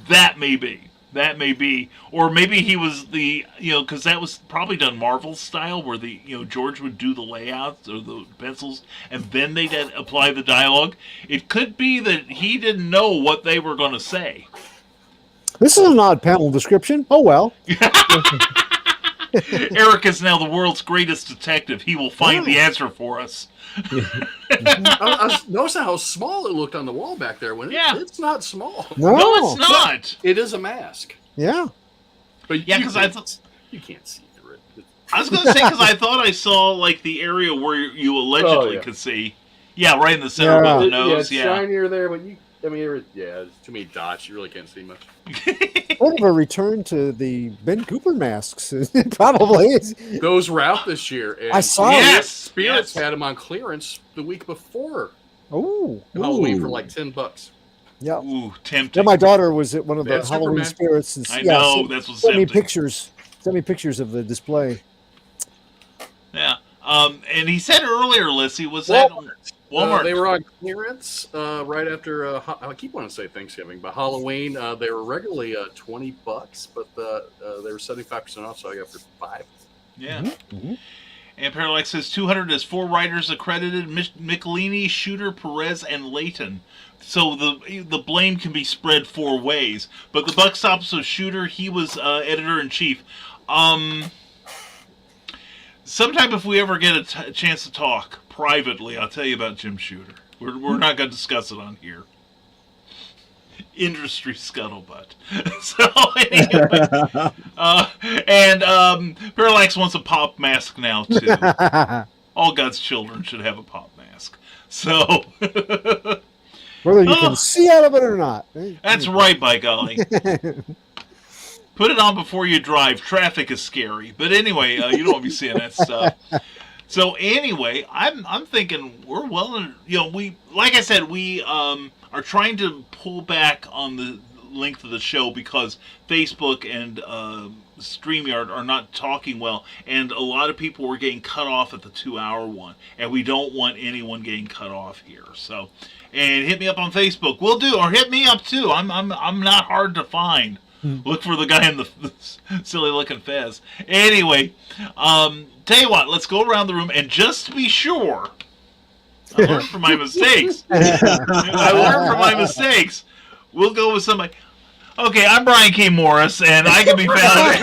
S1: That may be, or maybe he was because that was probably done Marvel style, where George would do the layouts or the pencils, and then they'd apply the dialogue. It could be that he didn't know what they were going to say.
S7: This is an odd panel description. Oh well.
S1: Eric is now the world's greatest detective. He will find the answer for us.
S8: I was noticing how small it looked on the wall back there. It's not small.
S7: No,
S1: it's not.
S8: It is a mask.
S7: Yeah.
S8: But
S1: because I thought
S8: you can't see through it.
S1: I was going to say, because I thought I saw like the area where you allegedly could see. Yeah, right in the center above the nose.
S8: It's shinier there, but there's too many dots. You really can't see much.
S7: Sort of a return to the Ben Cooper masks, probably.
S8: Those were out this year. And
S7: I saw
S8: Spirits had them on clearance the week before
S7: Halloween
S8: for like $10.
S7: Yeah.
S1: Ooh, tempting.
S7: Yeah, my daughter was at one of the
S8: That's
S7: Halloween
S8: Superman.
S7: Spirits. And,
S1: I know, that's what's
S7: sent me
S1: tempting.
S7: pictures. Sent me pictures of the display.
S1: Yeah. And he said earlier, Lissy, was that Walmart?
S8: They were on clearance right after, I keep wanting to say Thanksgiving, but Halloween, they were regularly $20, but they were 75% off, so I got for $5.
S1: Yeah.
S7: Mm-hmm.
S1: And Parallax says 200 has 4 writers accredited: Michelini, Shooter, Perez, and Layton. So the blame can be spread 4 ways. But the buck stops with Shooter. He was editor-in-chief. Sometime if we ever get a chance to talk privately, I'll tell you about Jim Shooter. We're not going to discuss it on here. Industry scuttlebutt. So anyway, and Parallax wants a pop mask now too. All God's children should have a pop mask. So
S7: Whether you can see out of it or not.
S1: that's right, by golly. Put it on before you drive. Traffic is scary. But anyway, you don't want to be seeing that stuff. So anyway, I'm thinking we're well. We like I said, we are trying to pull back on the length of the show because Facebook and StreamYard are not talking well, and a lot of people were getting cut off at the 2-hour one, and we don't want anyone getting cut off here. So, and hit me up on Facebook. We'll do, or hit me up too. I'm not hard to find. Look for the guy in the silly looking fez. Anyway, tell you what, let's go around the room, and just to be sure, I learned from my mistakes. We'll go with somebody. Okay, I'm Brian K. Morris, and I can be found.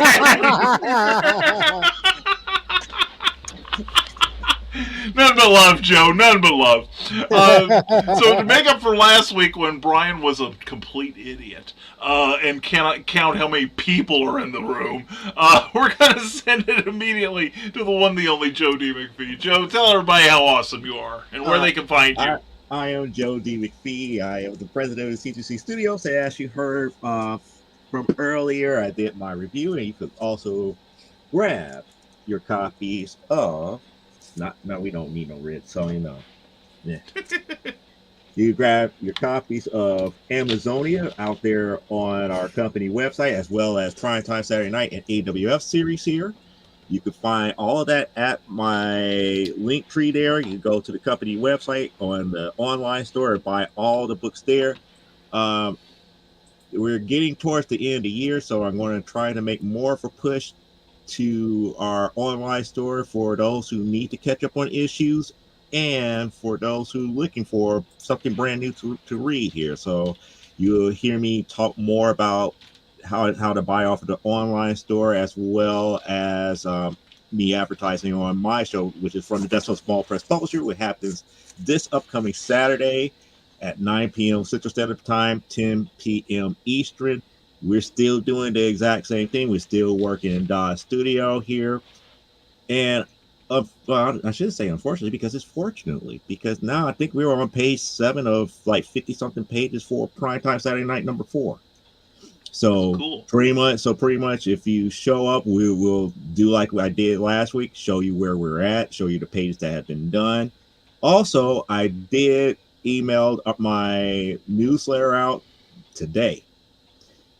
S1: None but love, Joe. None but love. So to make up for last week when Brian was a complete idiot and cannot count how many people are in the room, we're going to send it immediately to the one, the only Joe D. McFee. Joe, tell everybody how awesome you are and where they can find you.
S2: I am Joe D. McFee. I am the president of the C2C Studios. As you heard from earlier, I did my review, and you could also grab your copies of. No, we don't need no red, so you know. Yeah. You grab your copies of Amazonia out there on our company website, as well as Primetime Saturday Night and AWF series here. You can find all of that at my link tree there. You can go to the company website on the online store and buy all the books there. We're getting towards the end of the year, so I'm going to try to make more of a push to our online store for those who need to catch up on issues and for those who are looking for something brand new to read here. So you'll hear me talk more about how to buy off of the online store, as well as me advertising on my show, which is from the Desktop Small Press Publisher, which happens this upcoming Saturday at 9 p.m. Central Standard Time, 10 p.m. Eastern. We're still doing the exact same thing. We're still working in Dodge Studio here. And well, I should say unfortunately, because it's fortunately, because now I think we're on page 7 of like 50-something pages for Primetime Saturday Night number 4. So
S1: cool.
S2: pretty much if you show up, we will do like I did last week, show you where we're at, show you the pages that have been done. Also, I did email my newsletter out today.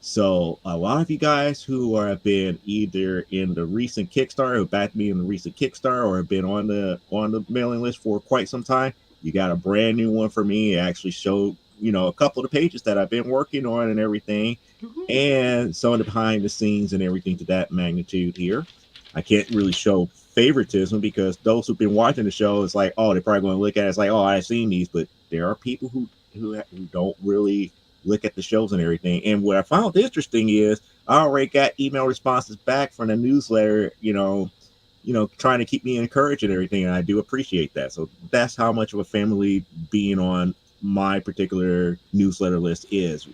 S2: So a lot of you guys who have been either in the recent Kickstarter, who backed me in the recent Kickstarter, or have been on the mailing list for quite some time, you got a brand new one for me. It actually showed, a couple of the pages that I've been working on and everything, and some of the behind the scenes and everything to that magnitude here. I can't really show favoritism because those who've been watching the show, it's like, oh, they're probably going to look at it, it's like, oh, I've seen these, but there are people who don't really look at the shows and everything. And what I found interesting is I already got email responses back from the newsletter, trying to keep me encouraged and everything. And I do appreciate that. So that's how much of a family being on my particular newsletter list is.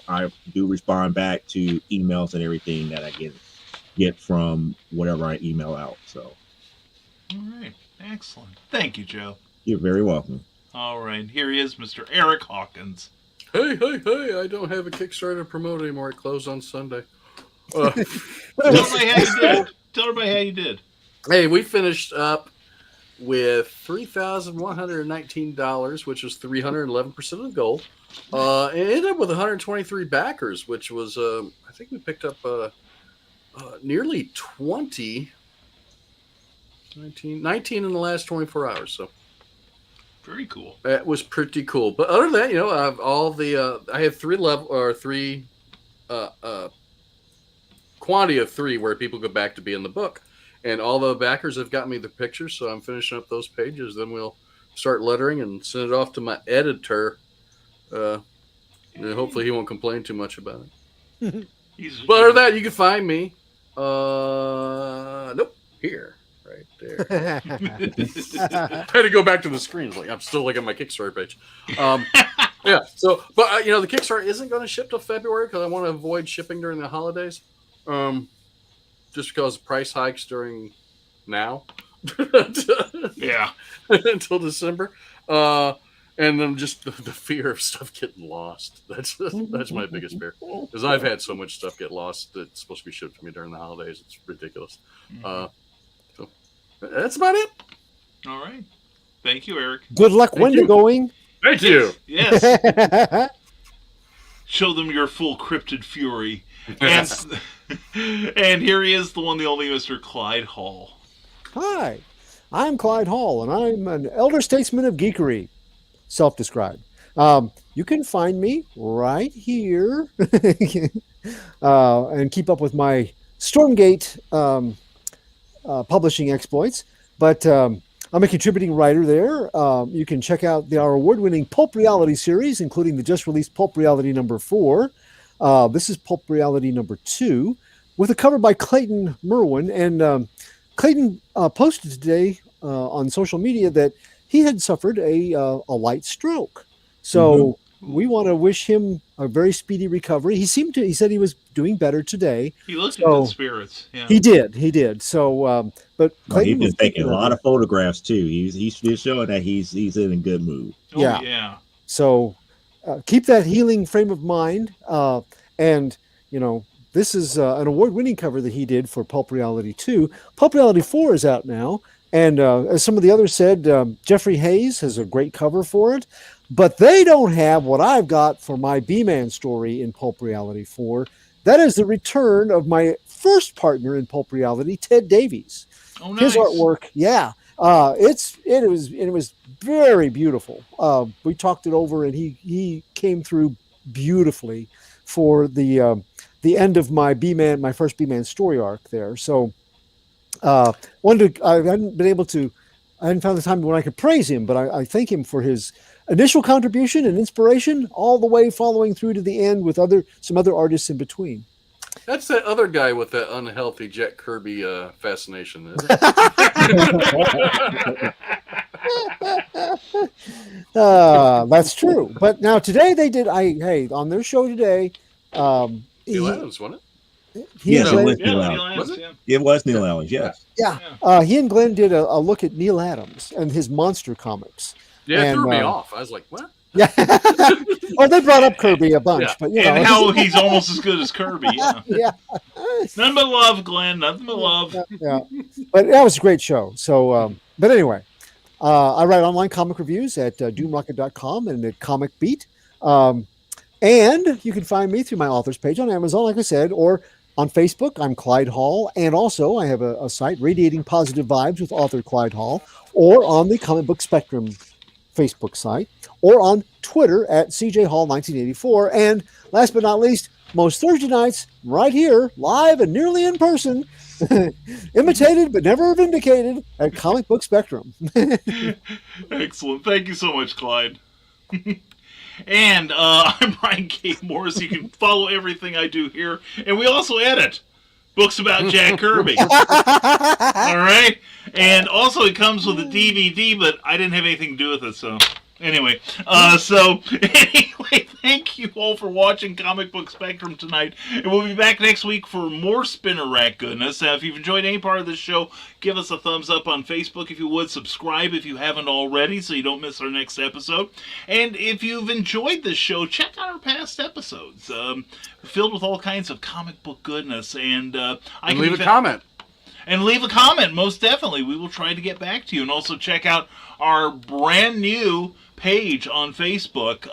S2: I do respond back to emails and everything that I get from whatever I email out. So.
S1: All right. Excellent. Thank you, Joe.
S2: You're very welcome.
S1: All right. Here he is, Mr. Eric Hawkins.
S8: Hey, I don't have a Kickstarter to promote anymore. It closed on Sunday.
S1: Tell everybody how you did.
S8: Hey, we finished up with $3,119, which was 311% of the goal. And it ended up with 123 backers, which was, I think we picked up nearly 19 in the last 24 hours. So.
S1: Very cool.
S8: That was pretty cool. But other than that, I've I have three quantity of 3 where people go back to be in the book, and all the backers have got me the pictures. So I'm finishing up those pages. Then we'll start lettering and send it off to my editor. And hopefully he won't complain too much about it. But other than that, you can find me. Here. Right there. I had to go back to the screen. I'm still looking at my Kickstarter page. Yeah. So, but the Kickstarter isn't going to ship till February because I want to avoid shipping during the holidays. Just because price hikes during now.
S1: Yeah.
S8: Until December. And then just the fear of stuff getting lost. That's my biggest fear. Because I've had so much stuff get lost that's supposed to be shipped to me during the holidays. It's ridiculous. So that's about it.
S1: All right. Thank you, Eric.
S7: Good luck Wendigoing.
S8: Thank you.
S1: Yes. Show them your full cryptid fury. And, and here he is, the one, the only Mr. Clyde Hall.
S7: Hi, I'm Clyde Hall, and I'm an elder statesman of geekery, self-described. You can find me right here and keep up with my Stormgate publishing exploits. But I'm a contributing writer there. You can check out our award-winning Pulp Reality series, including the just-released Pulp Reality number 4. This is Pulp Reality number 2, with a cover by Clayton Merwin. And Clayton posted today on social media that he had suffered a light stroke. So we want to wish him a very speedy recovery. He said he was doing better today.
S1: He looked in good spirits. Yeah.
S7: He did. So, but
S2: He's been taking a lot of photographs too. He's showing that he's in a good mood.
S1: Yeah.
S7: So keep that healing frame of mind. And this is an award-winning cover that he did for Pulp Reality 2. Pulp Reality 4 is out now. And as some of the others said, Jeffrey Hayes has a great cover for it. But they don't have what I've got for my B-Man story in Pulp Reality 4. That is the return of my first partner in Pulp Reality, Ted Davies.
S1: Oh, nice.
S7: His artwork, yeah. It was very beautiful. We talked it over, and he came through beautifully for the end of my first B-Man story arc there. So I hadn't found the time when I could praise him, but I thank him for his initial contribution and inspiration, all the way following through to the end with some other artists in between.
S8: That's that other guy with that unhealthy Jack Kirby fascination.
S7: That's true. But now today they did. On their show today.
S8: Neil Adams, wasn't it?
S2: It was Neil Adams. Yes.
S7: Yeah. He and Glenn did a look at Neil Adams and his monster comics.
S8: Yeah, it threw me off. I was like, what?
S7: Yeah. Well, they brought up Kirby a bunch, but
S1: and how he's almost as good as Kirby. Yeah.
S7: Yeah.
S1: Nothing but love, Glenn. Nothing but love.
S7: Yeah. But that was a great show. So, but anyway, I write online comic reviews at doomrocket.com and at Comic Beat. And you can find me through my author's page on Amazon, like I said, or on Facebook. I'm Clyde Hall. And also I have a site, Radiating Positive Vibes with author Clyde Hall, or on the Comic Book Spectrum Facebook site, or on Twitter at CJHall1984. And last but not least, most Thursday nights, right here, live and nearly in person, imitated but never vindicated at Comic Book Spectrum.
S1: Excellent. Thank you so much, Clyde. And I'm Brian K. Morris. You can follow everything I do here. And we also edit books about Jack Kirby. All right? And also it comes with a DVD, but I didn't have anything to do with it, so... Anyway, thank you all for watching Comic Book Spectrum tonight. And we'll be back next week for more Spinner Rack goodness. If you've enjoyed any part of this show, give us a thumbs up on Facebook if you would. Subscribe if you haven't already so you don't miss our next episode. And if you've enjoyed this show, check out our past episodes. Filled with all kinds of comic book goodness. And
S8: leave a comment.
S1: And leave a comment, most definitely. We will try to get back to you. And also check out our brand new page on Facebook.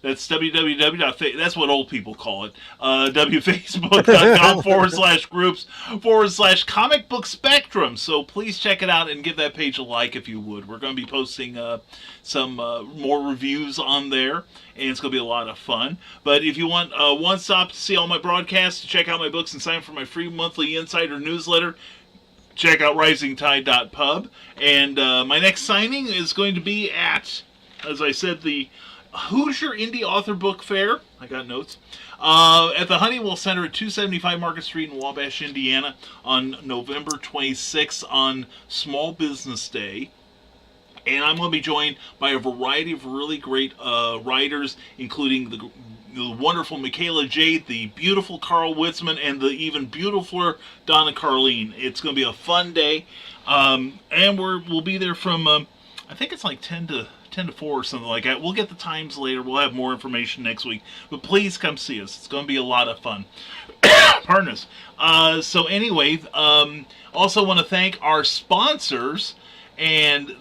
S1: That's that's what old people call it. www.facebook.com/groups/comic book spectrum. So please check it out and give that page a like if you would. We're going to be posting some more reviews on there, and it's going to be a lot of fun. But if you want one stop to see all my broadcasts, to check out my books and sign up for my free monthly insider newsletter, check out risingtide.pub. And my next signing is going to be at, as I said, the Hoosier Indie Author Book Fair. I got notes. At the Honeywell Center at 275 Market Street in Wabash, Indiana on November 26th on Small Business Day. And I'm going to be joined by a variety of really great writers, including the wonderful Michaela Jade, the beautiful Carl Witzman, and the even beautifuler Donna Carleen. It's going to be a fun day. And we'll be there from, I think it's like 10 to 10 to 4 or something like that. We'll get the times later. We'll have more information next week. But please come see us. It's going to be a lot of fun. Pardon us. So anyway, also want to thank our sponsors. And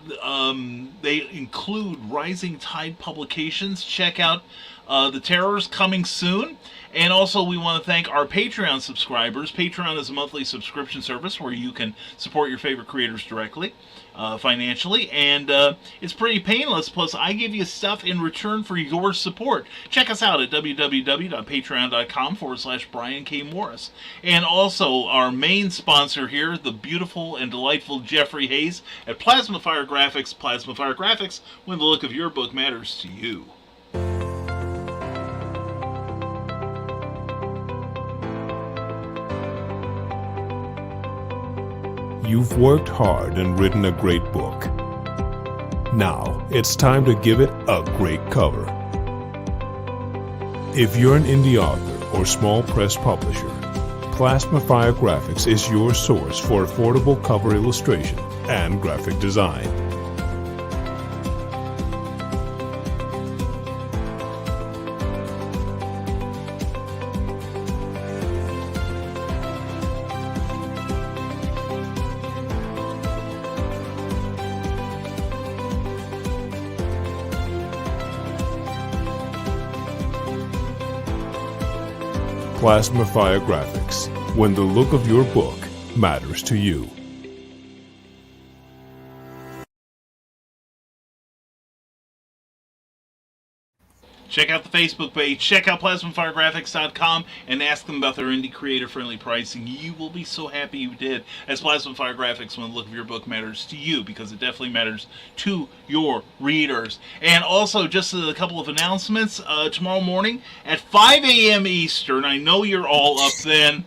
S1: they include Rising Tide Publications. Check out The Terrors coming soon. And also we want to thank our Patreon subscribers. Patreon is a monthly subscription service where you can support your favorite creators directly, financially. And it's pretty painless. Plus, I give you stuff in return for your support. Check us out at www.patreon.com/Brian K. Morris. And also our main sponsor here, the beautiful and delightful Jeffrey Hayes at Plasma Fire Graphics. Plasma Fire Graphics, when the look of your book matters to you.
S5: You've worked hard and written a great book. Now, it's time to give it a great cover. If you're an indie author or small press publisher, Plasma Fire Graphics is your source for affordable cover illustration and graphic design. Plasma Fire Graphics, when the look of your book matters to you.
S1: Check out the Facebook page, check out PlasmaFireGraphics.com, and ask them about their indie creator-friendly pricing. You will be so happy you did. As Plasma Fire Graphics, when the look of your book matters to you, because it definitely matters to your readers. And also, just a couple of announcements. Tomorrow morning at 5 a.m. Eastern, I know you're all up then,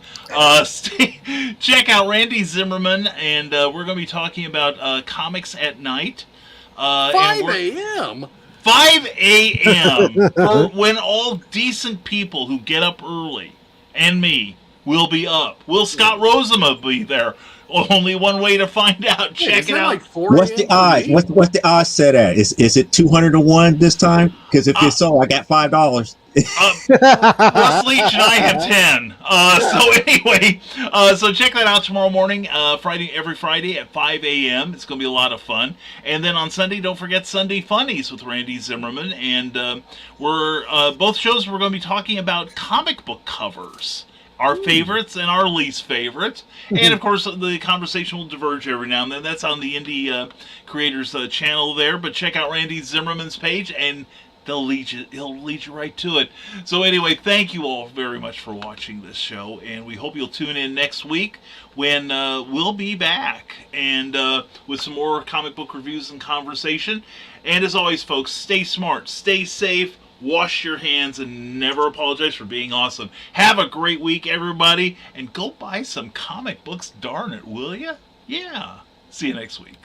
S1: check out Randy Zimmerman, and we're going to be talking about comics at night.
S8: 5 a.m.?
S1: 5 a.m. for when all decent people who get up early, and me, will be up. Will Scott Rosema be there? Only one way to find out. Check it out.
S8: Like 4
S2: What's the odds? What's the odds set at? Is it 200 to 1 this time? Because if it's so, I got $5.
S1: Russ Leach and I have 10. So anyway, so check that out tomorrow morning, every Friday at 5 a.m. It's going to be a lot of fun. And then on Sunday, don't forget Sunday Funnies with Randy Zimmerman. And we're both shows we're going to be talking about comic book covers. Our favorites and our least favorites. And, of course, the conversation will diverge every now and then. That's on the Indie Creators channel there. But check out Randy Zimmerman's page, and he'll lead you right to it. So anyway, thank you all very much for watching this show. And we hope you'll tune in next week when we'll be back and with some more comic book reviews and conversation. And as always, folks, stay smart, stay safe, wash your hands, and never apologize for being awesome. Have a great week, everybody, and go buy some comic books, darn it, will ya? Yeah. See you next week.